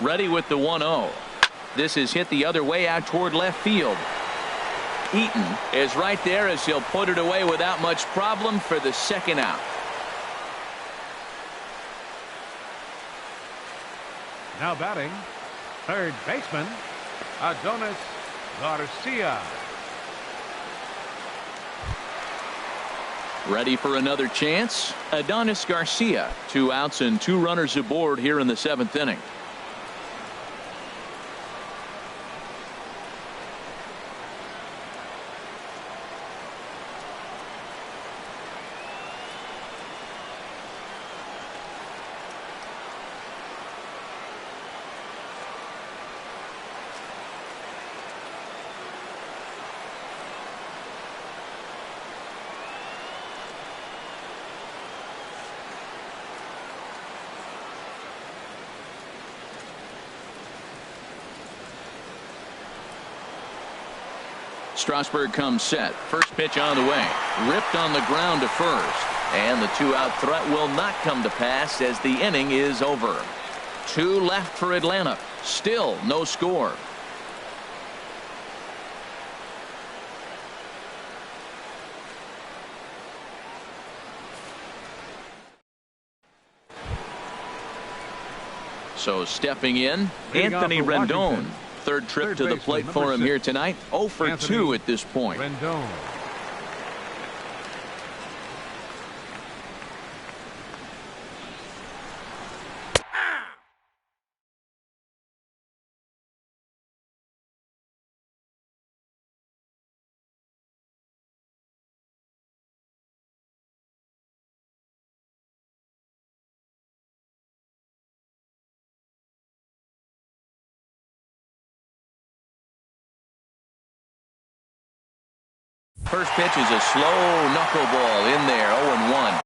Ready with the 1-0. This is hit the other way out toward left field. Eaton is right there as he'll put it away without much problem for the second out. Now batting, third baseman, Adonis Garcia. Ready for another chance? Adonis Garcia. 2 outs and 2 runners aboard here in the 7th inning. Strasburg comes set. First pitch on the way. Ripped on the ground to first. And the 2-out threat will not come to pass as the inning is over. 2 left for Atlanta. Still no score. So stepping in, Leading Anthony off for Rendon. Washington, Third trip third to the baseman, plate number for him 6, here tonight. 0 for Anthony 2 at this point. Rendon. First pitch is a slow knuckleball in there, 0-1.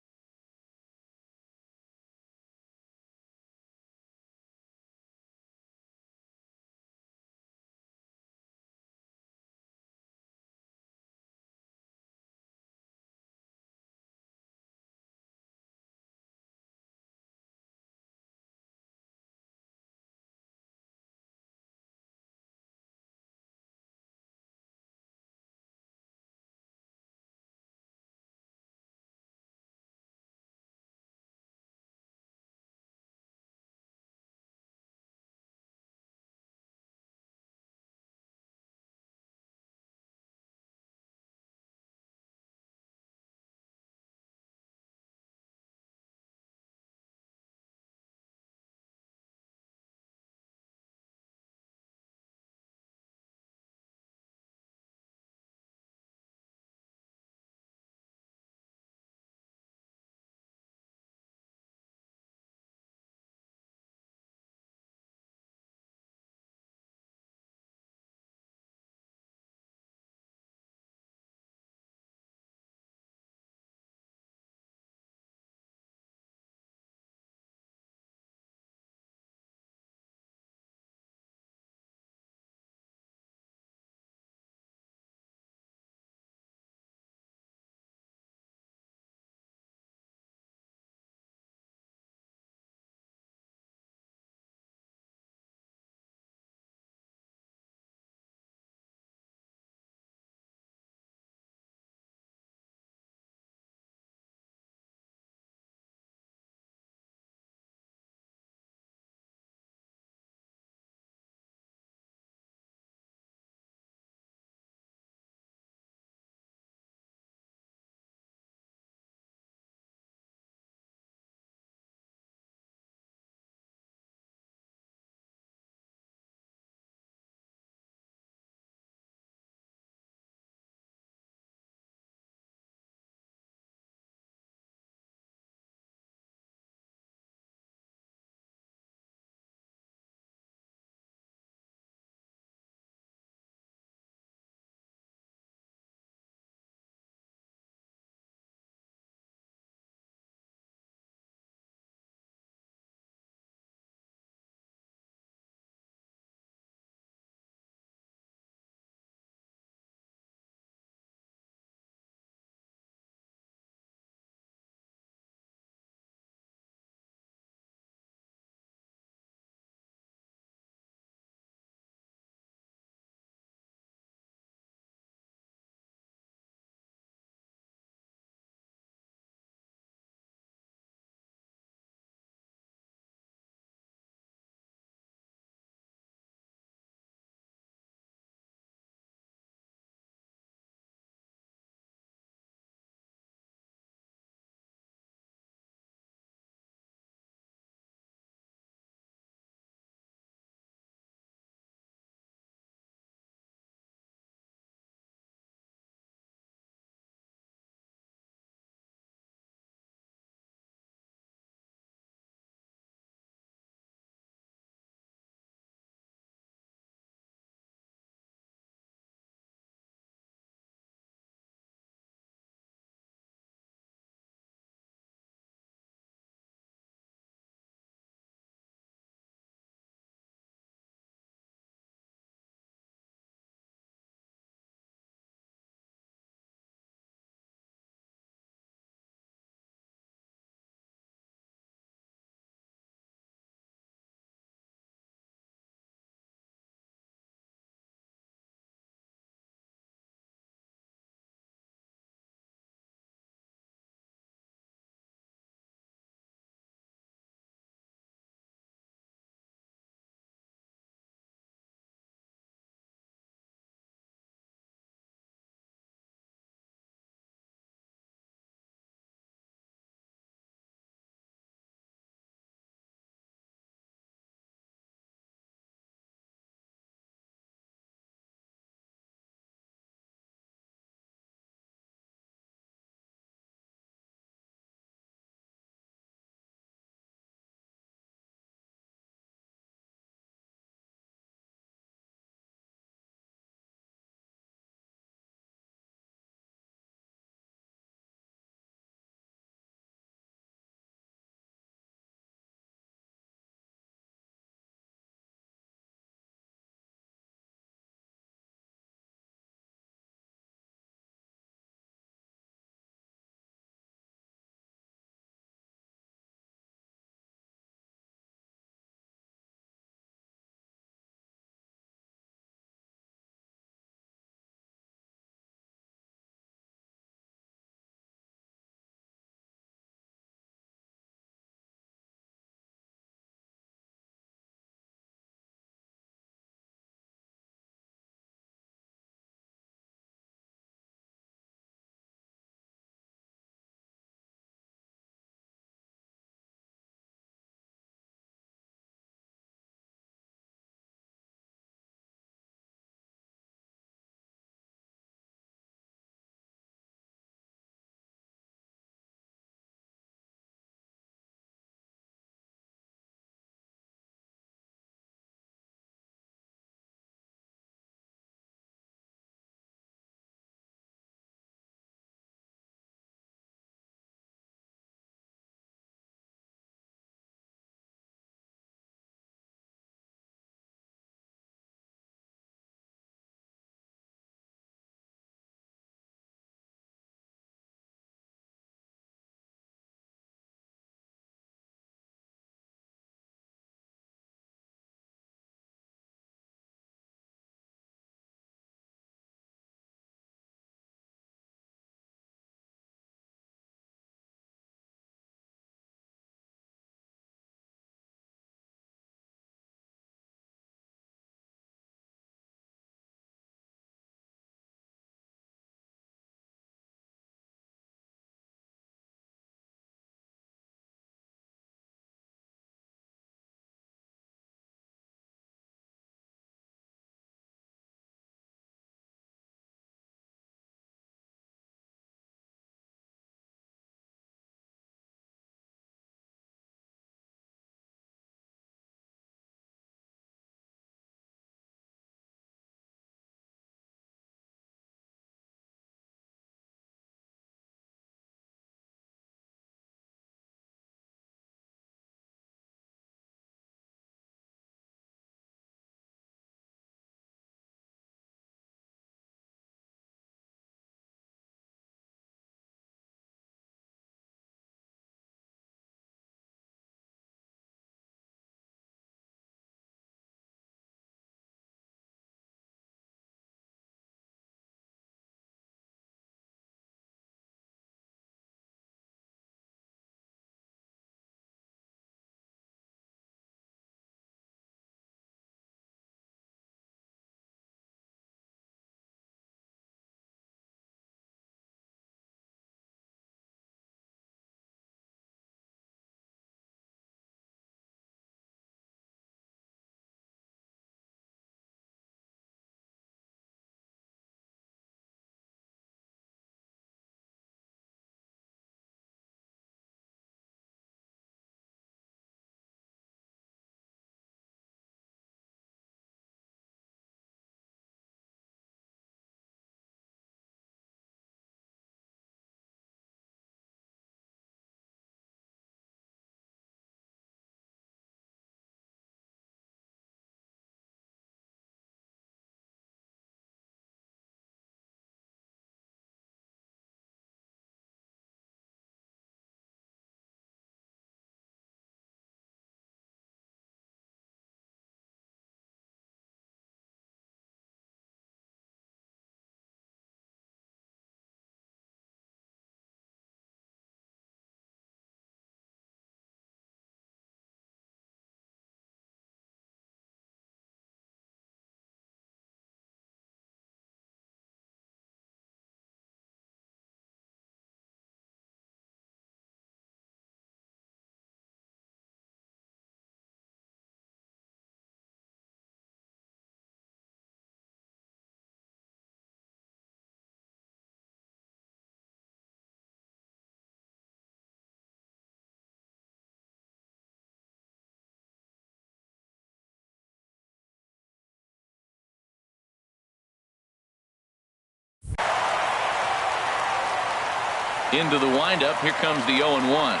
Into the windup. Here comes the 0-1.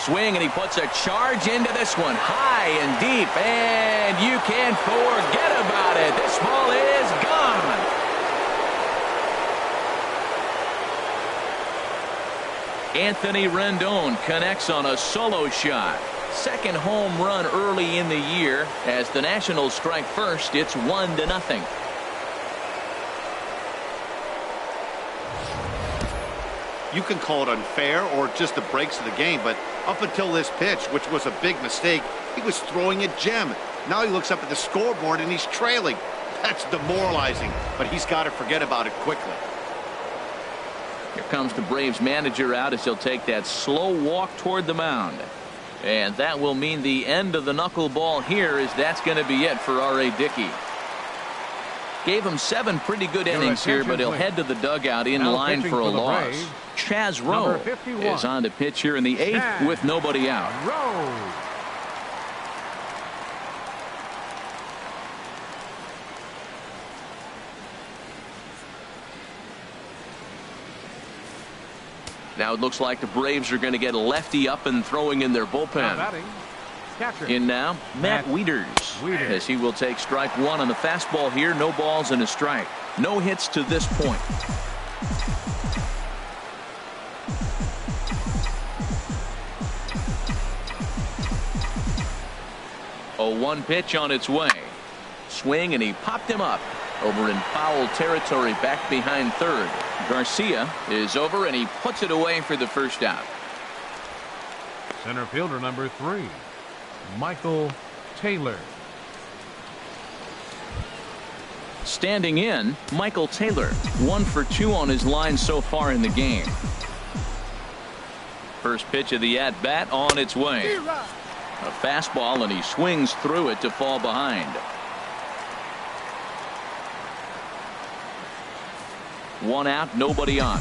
Swing, and he puts a charge into this one. High and deep, and you can't forget about it. This ball is gone. Anthony Rendon connects on a solo shot. Second home run early in the year. As the Nationals strike first, it's 1-0. You can call it unfair or just the breaks of the game, but up until this pitch, which was a big mistake, he was throwing a gem. Now he looks up at the scoreboard and he's trailing. That's demoralizing, but he's got to forget about it quickly. Here comes the Braves manager out as he'll take that slow walk toward the mound. And that will mean the end of the knuckleball here, as that's going to be it for R.A. Dickey. Gave him 7 pretty good innings here, but he'll head to the dugout in line for a loss. Chaz Rowe is on to pitch here in the 8th with nobody out. Now it looks like the Braves are going to get a lefty up and throwing in their bullpen. In now, Matt Wieters, as he will take strike 1 on the fastball here. No balls and a strike. No hits to this point. 0-1 pitch on its way. Swing, and he popped him up over in foul territory back behind third. Garcia is over, and he puts it away for the first out. Center fielder number 3, Michael Taylor. Standing in, Michael Taylor, 1 for 2 on his line so far in the game. First pitch of the at-bat on its way. A fastball, and he swings through it to fall behind. 1 out, nobody on.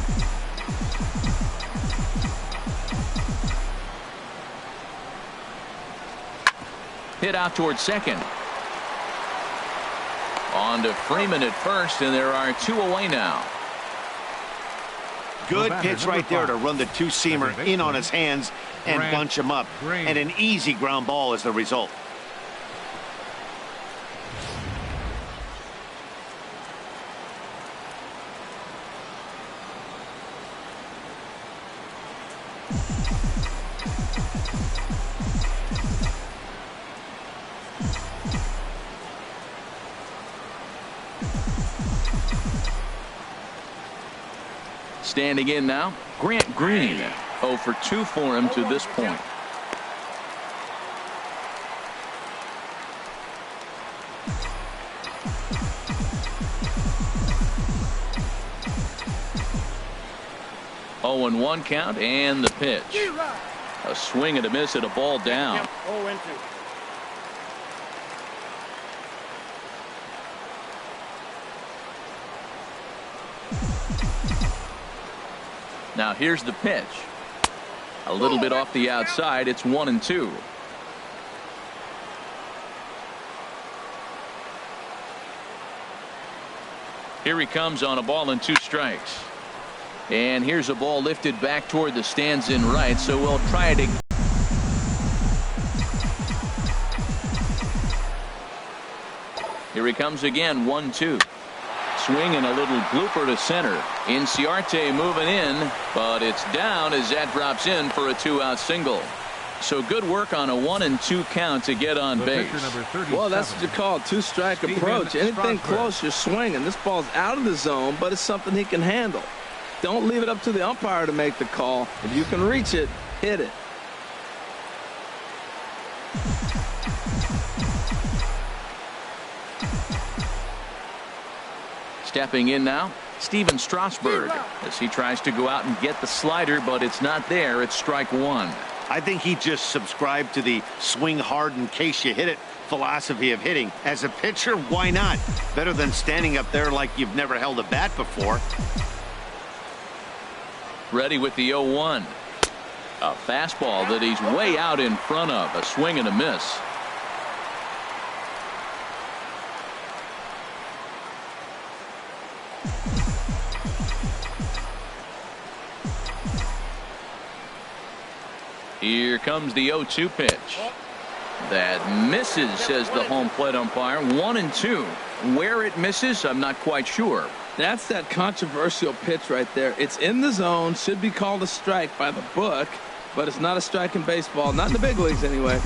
Hit out towards second. On to Freeman at first, and there are 2 away now. Good pitch right there to run the two-seamer in on his hands and bunch him up. And an easy ground ball is the result. Standing in now, Grant Green. 0 for 2 for him to this point. Oh, and 1 count, and the pitch. A swing and a miss, and a ball down. 0-2. Now here's the pitch. A little bit off the outside. It's 1-2. Here he comes on a ball and 2 strikes. And here's a ball lifted back toward the stands in right, so we'll try it again. Here he comes again, 1-2. Swing and a little blooper to center. Inciarte moving in, but it's down as that drops in for a 2-out single. So good work on a 1-2 count to get on base. Well, that's what you call a 2-strike approach. Anything close, you're swinging. This ball's out of the zone, but it's something he can handle. Don't leave it up to the umpire to make the call. If you can reach it, hit it. Stepping in now, Steven Strasburg, as he tries to go out and get the slider, but it's not there. It's strike 1. I think he just subscribed to the swing hard in case you hit it philosophy of hitting. As a pitcher, why not? Better than standing up there like you've never held a bat before. Ready with the 0-1. A fastball that he's way out in front of. A swing and a miss. Here comes the 0-2 pitch. That misses, says the home plate umpire. 1-2. Where it misses, I'm not quite sure. That's that controversial pitch right there. It's in the zone, should be called a strike by the book, but it's not a strike in baseball, not in the big leagues anyway.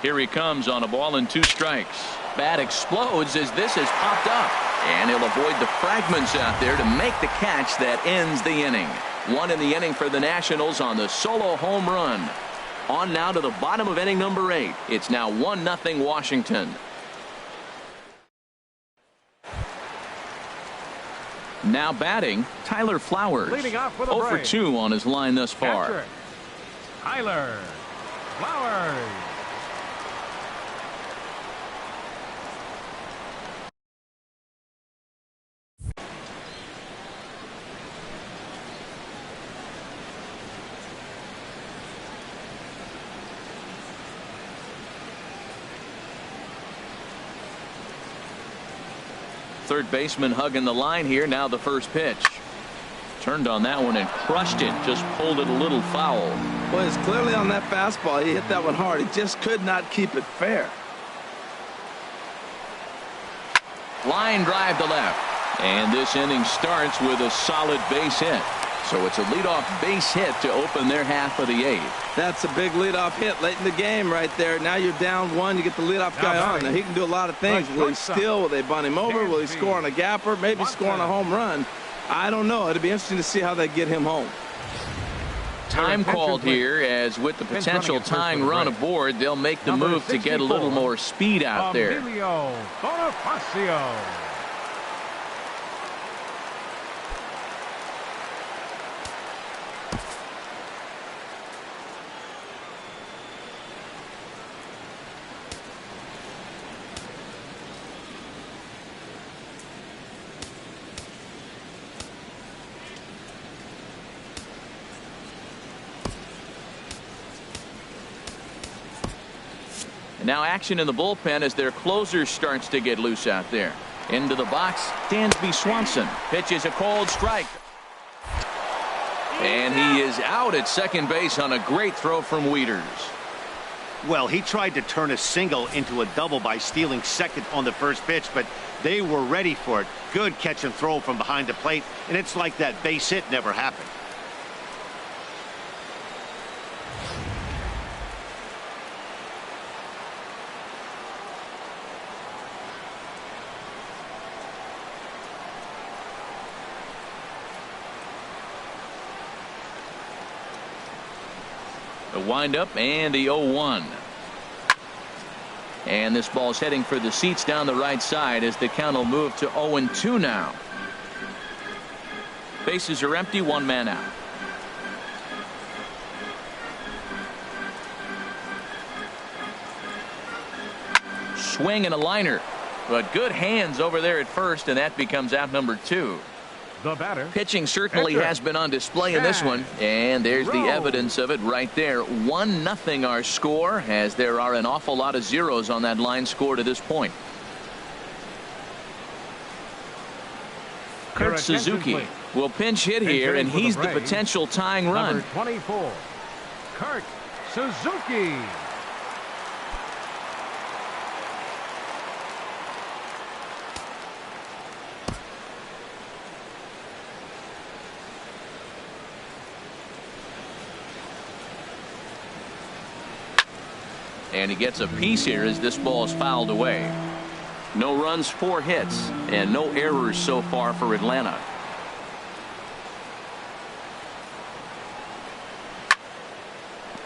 Here he comes on a ball and 2 strikes. Bat explodes as this has popped up, and he'll avoid the fragments out there to make the catch that ends the inning. 1 in the inning for the Nationals on the solo home run. On now to the bottom of inning number 8. It's now 1-0 Washington. Now batting, Tyler Flowers. Leading off for the 0 for 2 on his line thus far. Catcher, Tyler Flowers. Third baseman hugging the line here. Now the first pitch. Turned on that one and crushed it. Just pulled it a little foul. Well, it's clearly on that fastball. He hit that one hard. He just could not keep it fair. Line drive to left. And this inning starts with a solid base hit. So it's a leadoff base hit to open their half of the 8th. That's a big leadoff hit late in the game right there. Now you're down 1. You get the leadoff guy on. Now he can do a lot of things. Will he steal? Will they bunt him over? Will he score on a gapper? Maybe score on a home run. I don't know. It'll be interesting to see how they get him home. Time called here, as with the potential tying run aboard, they'll make the move to get a little more speed out there. Emilio Bonifacio. Now action in the bullpen as their closer starts to get loose out there. Into the box, Dansby Swanson pitches a cold strike. And he is out at second base on a great throw from Wieters. Well, he tried to turn a single into a double by stealing second on the first pitch, but they were ready for it. Good catch and throw from behind the plate, and it's like that base hit never happened. The windup and the 0-1. And this ball's heading for the seats down the right side as the count will move to 0-2 now. Bases are empty, 1 man out. Swing and a liner, but good hands over there at first, and that becomes out number 2. The batter. Pitching certainly has been on display in this one, and there's the evidence of it right there. 1-0 our score, as there are an awful lot of zeros on that line score to this point. Kurt Suzuki will pinch hit here, and he's the potential tying run. Number 24, Kurt Suzuki. And he gets a piece here as this ball is fouled away. No runs, 4 hits, and no errors so far for Atlanta.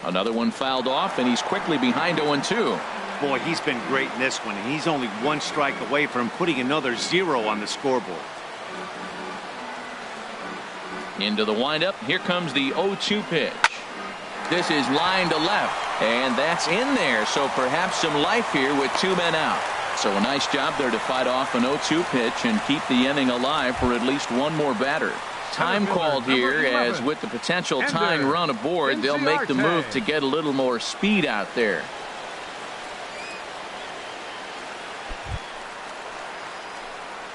Another one fouled off, and he's quickly behind 0-2. Boy, he's been great in this one, and he's only 1 strike away from putting another 0 on the scoreboard. Into the windup. Here comes the 0-2 pitch. This is line to left, and that's in there, so perhaps some life here with 2 men out. So a nice job there to fight off an 0-2 pitch and keep the inning alive for at least one more batter. Time called here, as with the potential tying run aboard, they'll make the move to get a little more speed out there.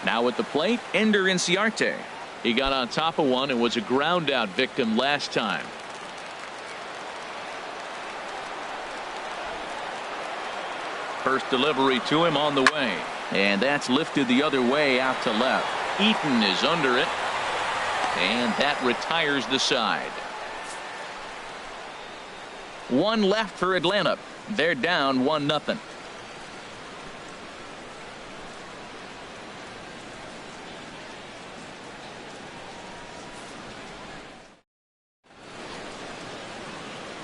Now at the plate, Ender Inciarte. He got on top of one and was a ground out victim last time. First delivery to him on the way. And that's lifted the other way out to left. Eaton is under it. And that retires the side. One left for Atlanta. They're down 1-0.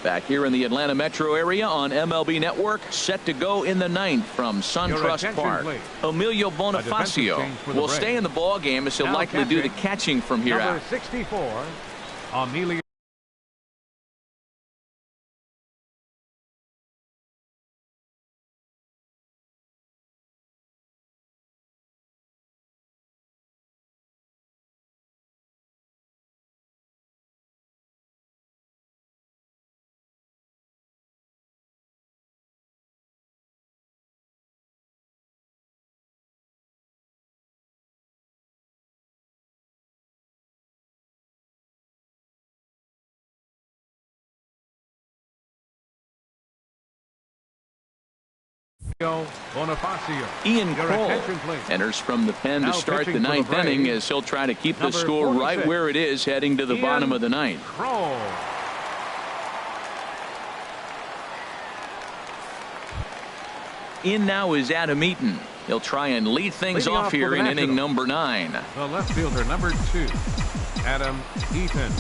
Back here in the Atlanta metro area on MLB Network, set to go in the ninth from SunTrust Park. Please. Emilio Bonifacio will stay in the ball game as he'll now likely do the catching from here number out. 64, Emilio. Bonifacio. Ian Your Kroll attention, please. enters from the pen Now to start the pitching for the ninth inning Braves, as he'll try to keep the number score 46, right where it is heading to the Ian bottom of the ninth. Kroll. In now is Adam Eaton. He'll try and lead things Leading off off for here the in inning Nationals. number 9. The left fielder, number 2, Adam Eaton.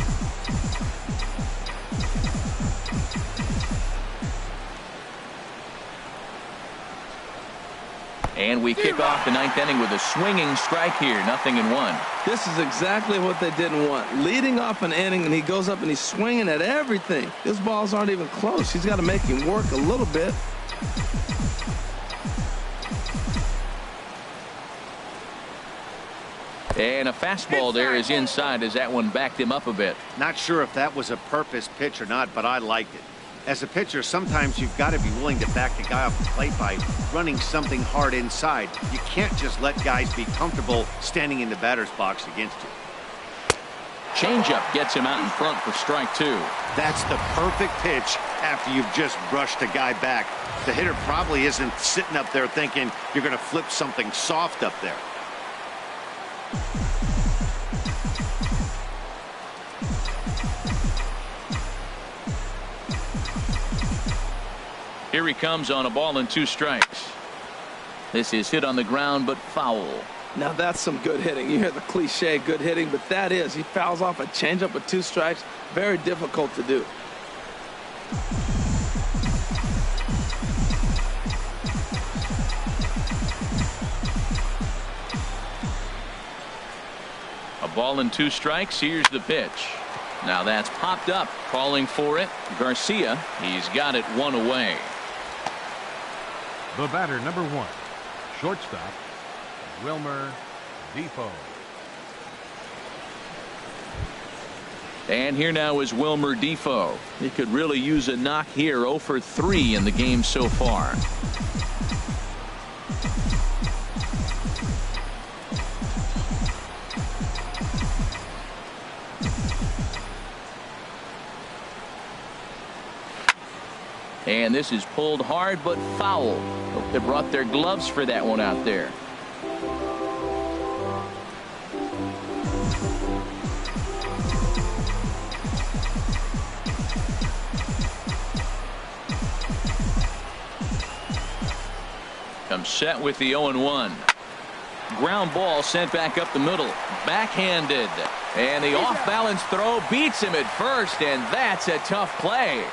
And we kick off the ninth inning with a swinging strike here. 0-1. This is exactly what they didn't want. Leading off an inning, and he goes up and he's swinging at everything. His balls aren't even close. He's got to make him work a little bit. And a fastball there is inside as that one backed him up a bit. Not sure if that was a purpose pitch or not, but I liked it. As a pitcher, sometimes you've got to be willing to back the guy off the plate by running something hard inside. You can't just let guys be comfortable standing in the batter's box against you. Changeup gets him out in front for strike 2. That's the perfect pitch after you've just brushed a guy back. The hitter probably isn't sitting up there thinking you're going to flip something soft up there. Here he comes on a ball and 2 strikes. This is hit on the ground but foul. Now that's some good hitting. You hear the cliche good hitting, but that is. He fouls off a changeup with 2 strikes. Very difficult to do. A ball and 2 strikes. Here's the pitch. Now that's popped up. Calling for it. Garcia. He's got it 1 away. The batter, number 1, shortstop, Wilmer Defoe. And here now is Wilmer Defoe. He could really use a knock here. 0 for 3 in the game so far. And this is pulled hard but foul. Hope they brought their gloves for that one out there. Comes set with the 0-1. Ground ball sent back up the middle. Backhanded. And the off-balance throw beats him at first, and that's a tough play.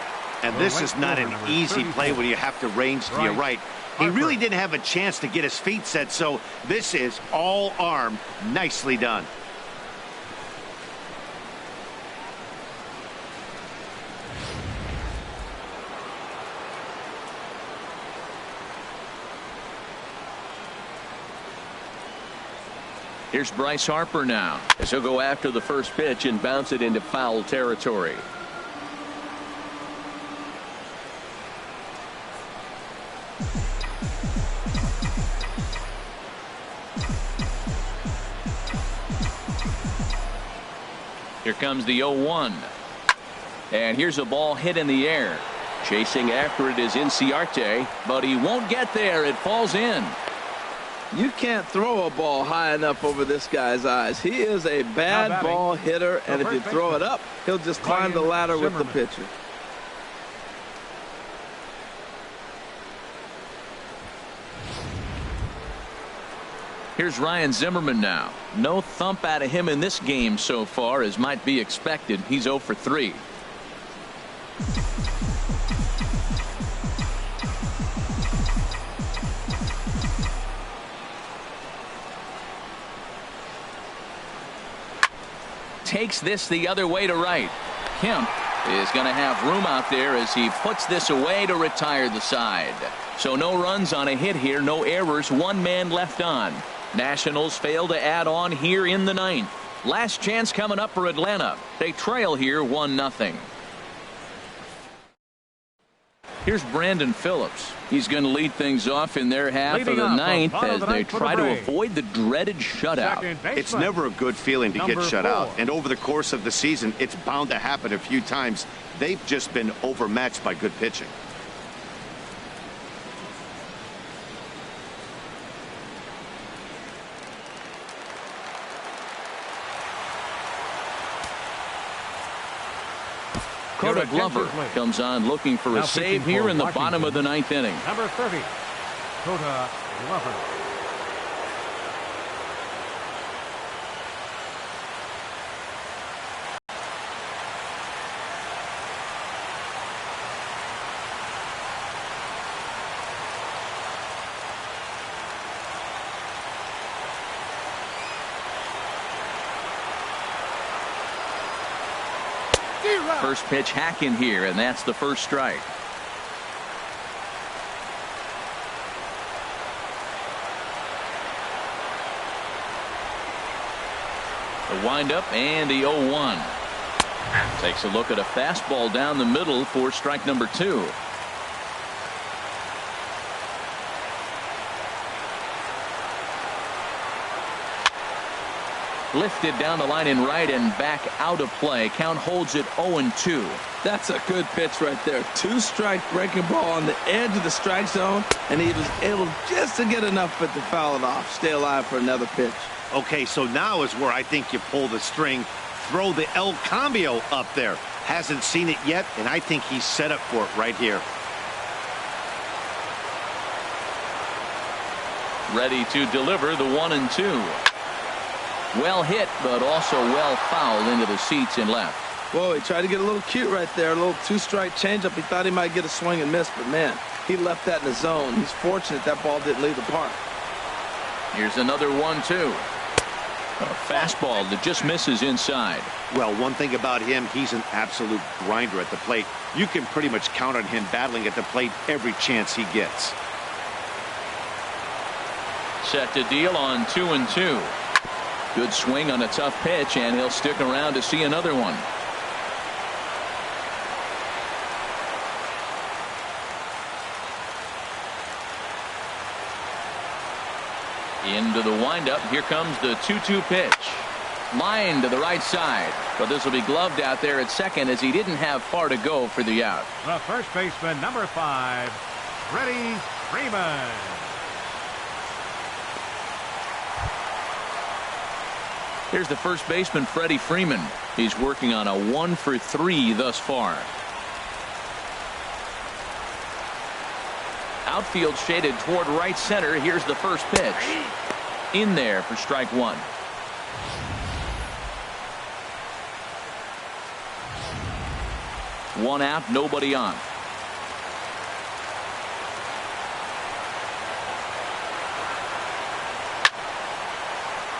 And this is not an easy play when you have to range to your right. He really didn't have a chance to get his feet set, so this is all arm. Nicely done. Here's Bryce Harper now as he'll go after the first pitch and bounce it into foul territory. Here comes the 0-1. And here's a ball hit in the air. Chasing after it is Inciarte, but he won't get there. It falls in. You can't throw a ball high enough over this guy's eyes. He is a bad ball hitter, and if you throw it up, he'll just climb the ladder with the pitcher. Here's Ryan Zimmerman now. No thump out of him in this game so far, as might be expected. He's 0 for 3. Takes this the other way to right. Kemp is going to have room out there as he puts this away to retire the side. So no runs on a hit here, no errors, 1 man left on. Nationals fail to add on here in the 9th. Last chance coming up for Atlanta. They trail here 1-0. Here's Brandon Phillips. He's going to lead things off in their half of the 9th as they try to avoid the dreaded shutout. It's never a good feeling to get shut out, and over the course of the season it's bound to happen a few times. They've just been overmatched by good pitching. Cody Glover comes on looking for a save here in the bottom of the 9th inning. Number 30, Cody Glover. First pitch hack in here, and that's the first strike. The windup and the 0-1. Takes a look at a fastball down the middle for strike number 2. Lifted down the line in right and back out of play. Count holds it 0-2. That's a good pitch right there. 2-strike breaking ball on the edge of the strike zone, and he was able just to get enough of it to foul it off. Stay alive for another pitch. Okay, so now is where I think you pull the string. Throw the El Cambio up there. Hasn't seen it yet, and I think he's set up for it right here. Ready to deliver the 1-2. Well hit, but also well fouled into the seats in left. Whoa, he tried to get a little cute right there. A little 2-strike changeup. He thought he might get a swing and miss, but man, he left that in the zone. He's fortunate that ball didn't leave the park. Here's another 1-2. A fastball that just misses inside. Well, one thing about him, he's an absolute grinder at the plate. You can pretty much count on him battling at the plate every chance he gets. Set to deal on 2-2. Good swing on a tough pitch, and he'll stick around to see another one. Into the windup. Here comes the 2-2 pitch. Line to the right side, but this will be gloved out there at second as he didn't have far to go for the out. The first baseman, number 5, Freddie Freeman. Here's the first baseman, Freddie Freeman. He's working on a 1 for 3 thus far. Outfield shaded toward right center. Here's the first pitch. In there for strike 1. One out, nobody on.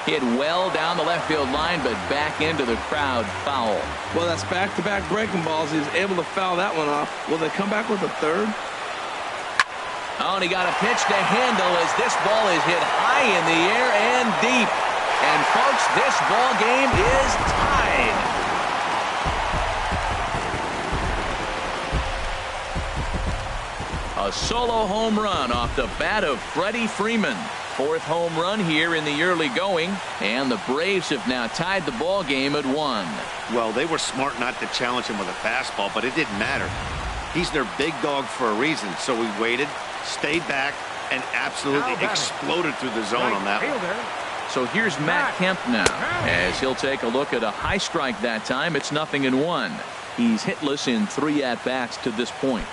Hit well down the left field line, but back into the crowd, foul. Well, that's back-to-back breaking balls. He was able to foul that one off. Will they come back with a third? Oh, and he got a pitch to handle as this ball is hit high in the air and deep. And folks, this ball game is tied. A solo home run off the bat of Freddie Freeman. Fourth home run here in the early going, and the Braves have now tied the ball game at 1. Well, they were smart not to challenge him with a fastball, but it didn't matter. He's their big dog for a reason, so he waited, stayed back, and absolutely exploded through the zone on that one. So here's Matt Kemp now, as he'll take a look at a high strike that time. It's 0-1. He's hitless in 3 at-bats to this point.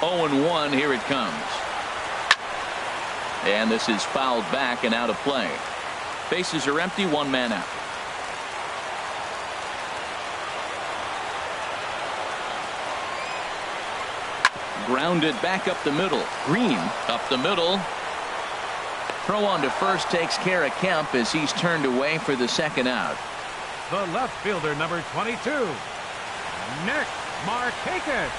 Oh, 0-1, here it comes. And this is fouled back and out of play. Bases are empty, 1 man out. Grounded back up the middle. Green up the middle. Throw on to first takes care of Kemp as he's turned away for the second out. The left fielder, number 22, Nick Markakis.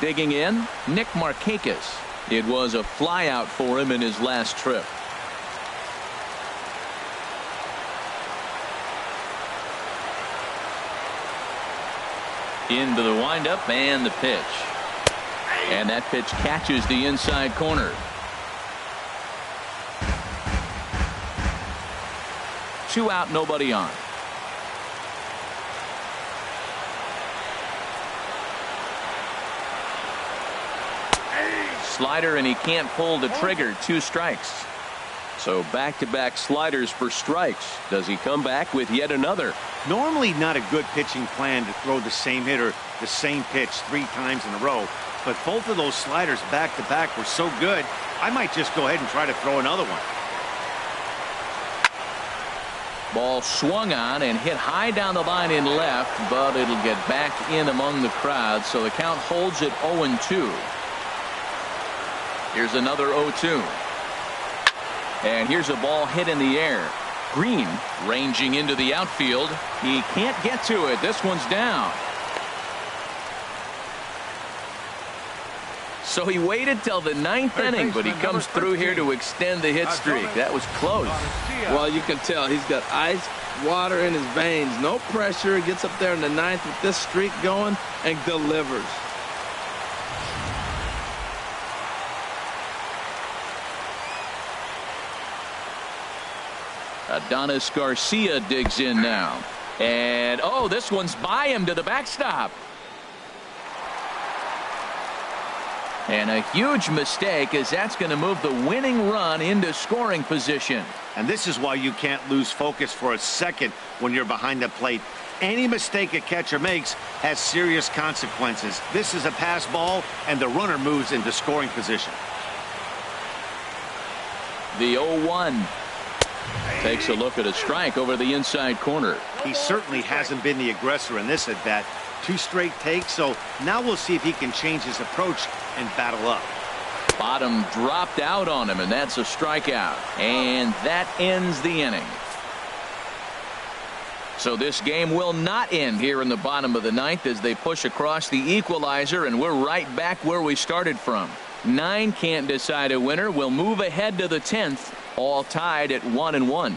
Digging in, Nick Markakis. It was a flyout for him in his last trip. Into the windup and the pitch. And that pitch catches the inside corner. 2 out, nobody on. Slider, and he can't pull the trigger. 2 strikes. So back-to-back sliders for strikes. Does he come back with yet another? Normally not a good pitching plan to throw the same hitter the same pitch 3 times in a row, but both of those sliders back-to-back were so good, I might just go ahead and try to throw another one. Ball swung on and hit high down the line in left, but it'll get back in among the crowd, so the count holds at 0-2. Here's another 0-2. And here's a ball hit in the air. Green ranging into the outfield. He can't get to it. This one's down. So he waited till the 9th inning, but he comes through here to extend the hit streak. That was close. Well, you can tell he's got ice water in his veins. No pressure. Gets up there in the 9th with this streak going and delivers. Adonis Garcia digs in now. And, oh, this one's by him to the backstop. And a huge mistake, as that's going to move the winning run into scoring position. And this is why you can't lose focus for a second when you're behind the plate. Any mistake a catcher makes has serious consequences. This is a pass ball, and the runner moves into scoring position. The 0-1. Takes a look at a strike over the inside corner. He certainly hasn't been the aggressor in this at bat. 2 straight takes, so now we'll see if he can change his approach and battle up. Bottom dropped out on him, and that's a strikeout. And that ends the inning. So this game will not end here in the bottom of the 9th as they push across the equalizer, and we're right back where we started from. 9 can't decide a winner. We'll move ahead to the 10th, all tied at 1-1.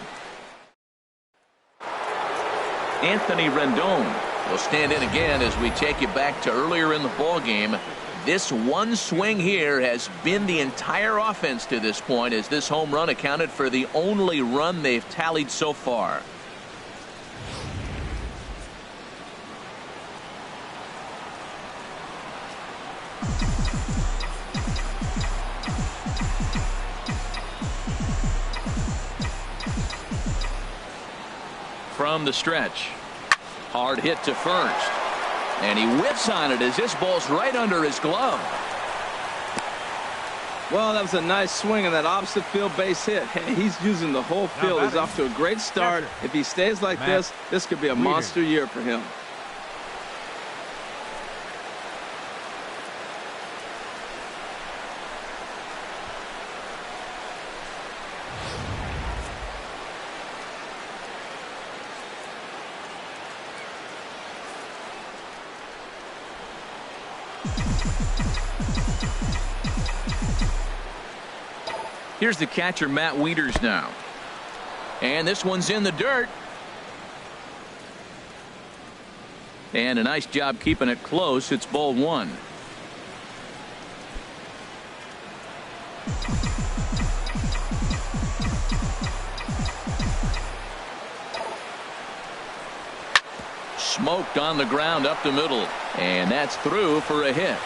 Anthony Rendon will stand in again as we take you back to earlier in the ball game. This one swing here has been the entire offense to this point, as this home run accounted for the only run they've tallied so far. From the stretch, hard hit to first, and he whips on it as this ball's right under his glove. Well, that was a nice swing on that opposite field base hit. Hey, he's using the whole field. He's off to a great start. If he stays like this could be a monster year for him. Here's the catcher, Matt Wieters, now. And this one's in the dirt. And a nice job keeping it close. It's ball one. Smoked on the ground up the middle. And that's through for a hit.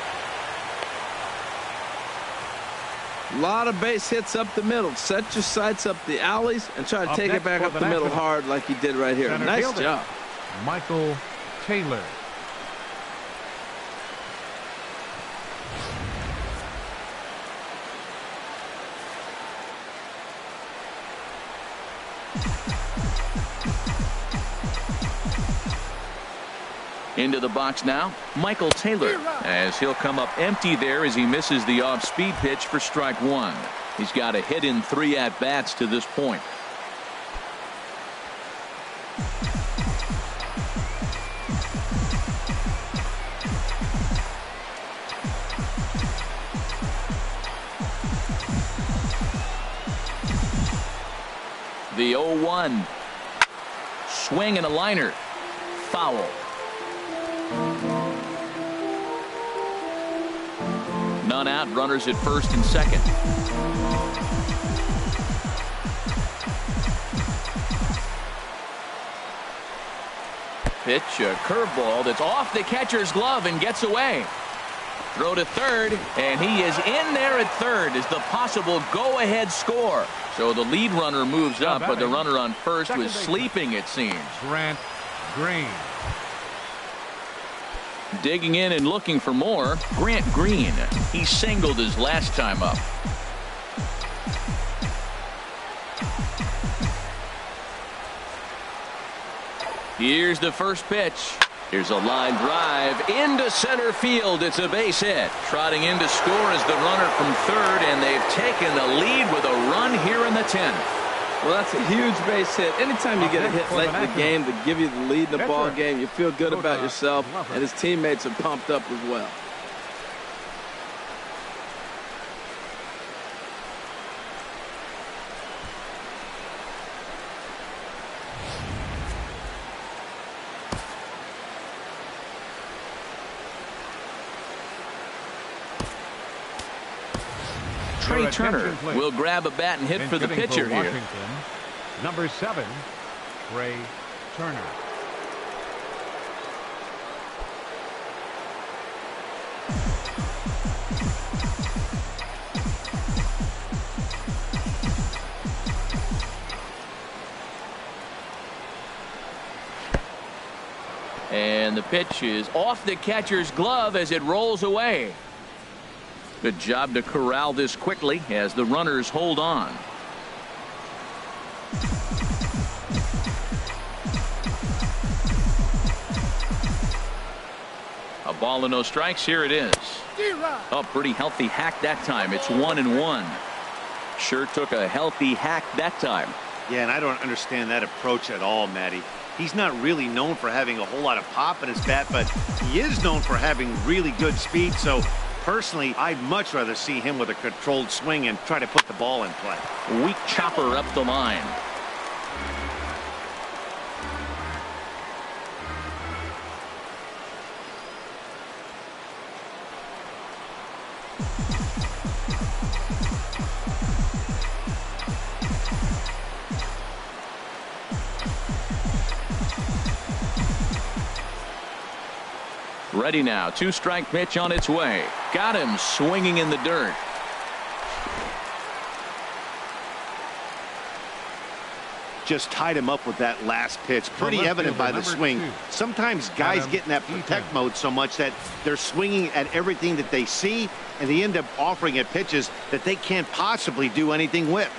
A lot of base hits up the middle. Set your sights up the alleys and try to take it back up the middle hard like he did right here. Nice job. Michael Taylor. Into the box now, Michael Taylor, as he'll come up empty there as he misses the off-speed pitch for strike one. He's got a hit in 3 at-bats to this point. The 0-1. Swing and a liner. Foul. None out, runners at first and second. Pitch, a curveball that's off the catcher's glove and gets away. Throw to third, and he is in there at third as the possible go-ahead score. So the lead runner moves up, but the runner on first was sleeping, it seems. Grant Green. Digging in and looking for more, Grant Green. He singled his last time up. Here's the first pitch. Here's a line drive into center field. It's a base hit. Trotting in to score is the runner from third, and they've taken the lead with a run here in the 10th. Well, that's a huge base hit. Anytime you get a hit late in the game to give you the lead in the ball game, you feel good about yourself, and his teammates are pumped up as well. Trey Turner will grab a bat and hit for the pitcher here. Number 7, Trey Turner. And the pitch is off the catcher's glove as it rolls away. Good job to corral this quickly as the runners hold on. A ball and no strikes. Here it is. A pretty healthy hack that time. It's 1-1. Sure took a healthy hack that time. Yeah, and I don't understand that approach at all, Matty. He's not really known for having a whole lot of pop in his bat, but he is known for having really good speed. So personally, I'd much rather see him with a controlled swing and try to put the ball in play. Weak chopper up the line. Ready now. 2-strike pitch on its way. Got him swinging in the dirt. Just tied him up with that last pitch. Pretty evident by the swing. Sometimes guys get in that protect mode so much that they're swinging at everything that they see, and they end up offering at pitches that they can't possibly do anything with.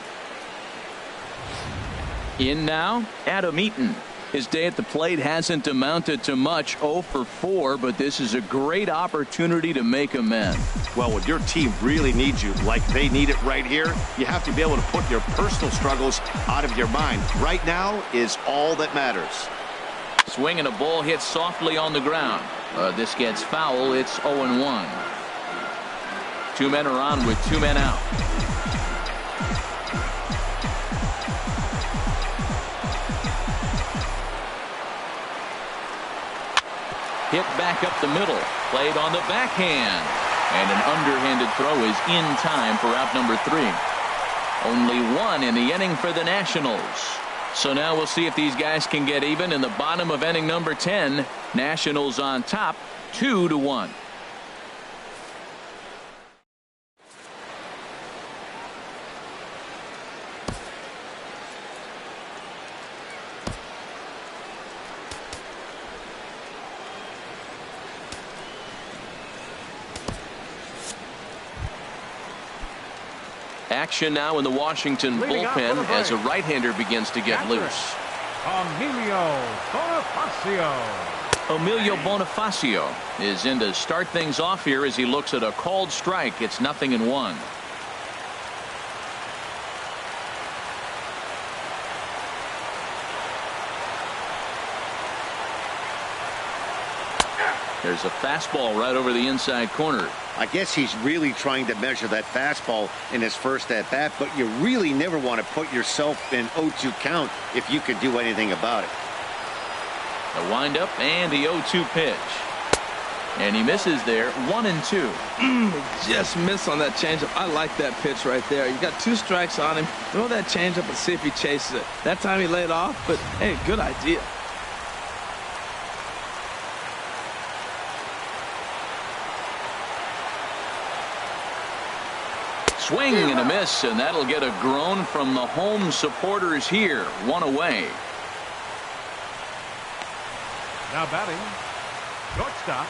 In now, Adam Eaton. His day at the plate hasn't amounted to much, 0 for 4, but this is a great opportunity to make amends. Well, when your team really needs you, like they need it right here, you have to be able to put your personal struggles out of your mind. Right now is all that matters. Swing and a ball hit softly on the ground. This gets foul. It's 0-1. 2 men are on with 2 men out. Hit back up the middle. Played on the backhand. And an underhanded throw is in time for out number 3. Only one in the inning for the Nationals. So now we'll see if these guys can get even in the bottom of inning number 10. Nationals on top 2-1. Action now in the Washington bullpen as a right-hander begins to get loose. Emilio Bonifacio is in to start things off here as he looks at a called strike. It's 0-1. There's a fastball right over the inside corner. I guess he's really trying to measure that fastball in his first at bat, but you really never want to put yourself in 0-2 count if you can do anything about it. The windup and the 0-2 pitch. And he misses there. 1-2. Just missed on that changeup. I like that pitch right there. You got 2 strikes on him. Throw that changeup and see if he chases it. That time he laid off, but hey, good idea. Swing and a miss, and that'll get a groan from the home supporters here. 1 away. Now batting, shortstop,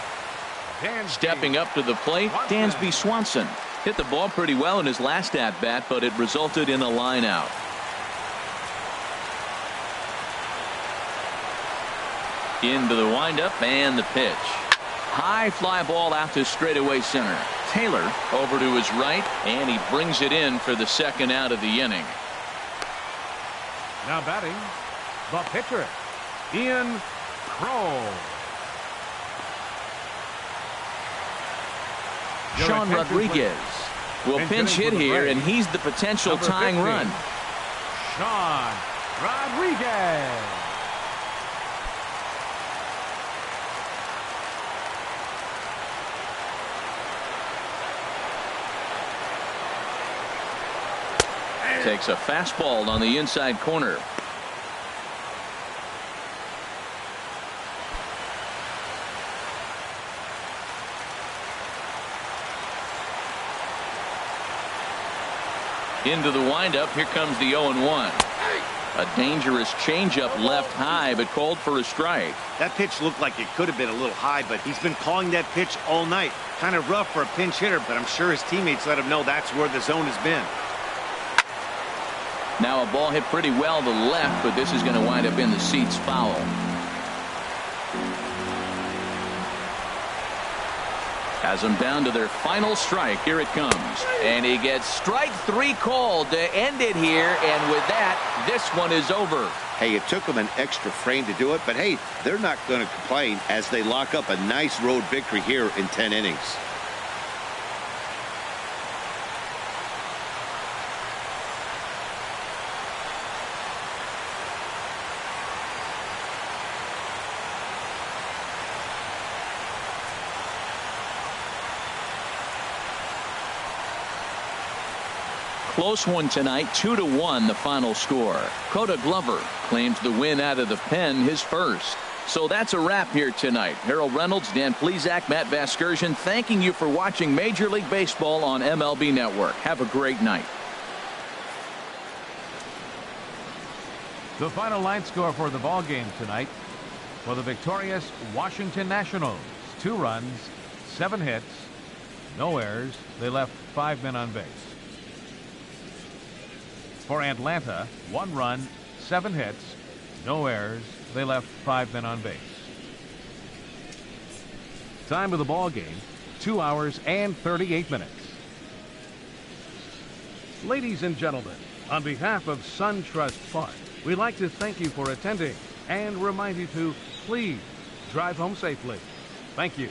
Dansby. Stepping up to the plate, Dansby Swanson. Hit the ball pretty well in his last at-bat, but it resulted in a line out. Into the windup and the pitch. High fly ball out to straightaway center. Taylor over to his right, and he brings it in for the second out of the inning. Now batting, the pitcher, Ian Crow. Sean Rodriguez will pinch hit here, and he's the potential tying run. Sean Rodriguez. Takes a fastball on the inside corner. Into the windup. Here comes the 0-1. A dangerous changeup left high, but called for a strike. That pitch looked like it could have been a little high, but he's been calling that pitch all night. Kind of rough for a pinch hitter, but I'm sure his teammates let him know that's where the zone has been. Now a ball hit pretty well to the left, but this is going to wind up in the seats foul. Has them down to their final strike. Here it comes. And he gets strike 3 called to end it here. And with that, this one is over. Hey, it took them an extra frame to do it, but hey, they're not going to complain as they lock up a nice road victory here in 10 innings. Close one tonight, 2-1 the final score. Coda Glover claims the win out of the pen, his first. So that's a wrap here tonight. Harold Reynolds, Dan Plesac, Matt Vasgersian, thanking you for watching Major League Baseball on MLB Network. Have a great night. The final line score for the ball game tonight for the victorious Washington Nationals: 2 runs, 7 hits, no errors. They left 5 men on base. For Atlanta, 1 run, 7 hits, no errors. They left 5 men on base. Time of the ball game, 2 hours and 38 minutes. Ladies and gentlemen, on behalf of SunTrust Park, we'd like to thank you for attending and remind you to please drive home safely. Thank you.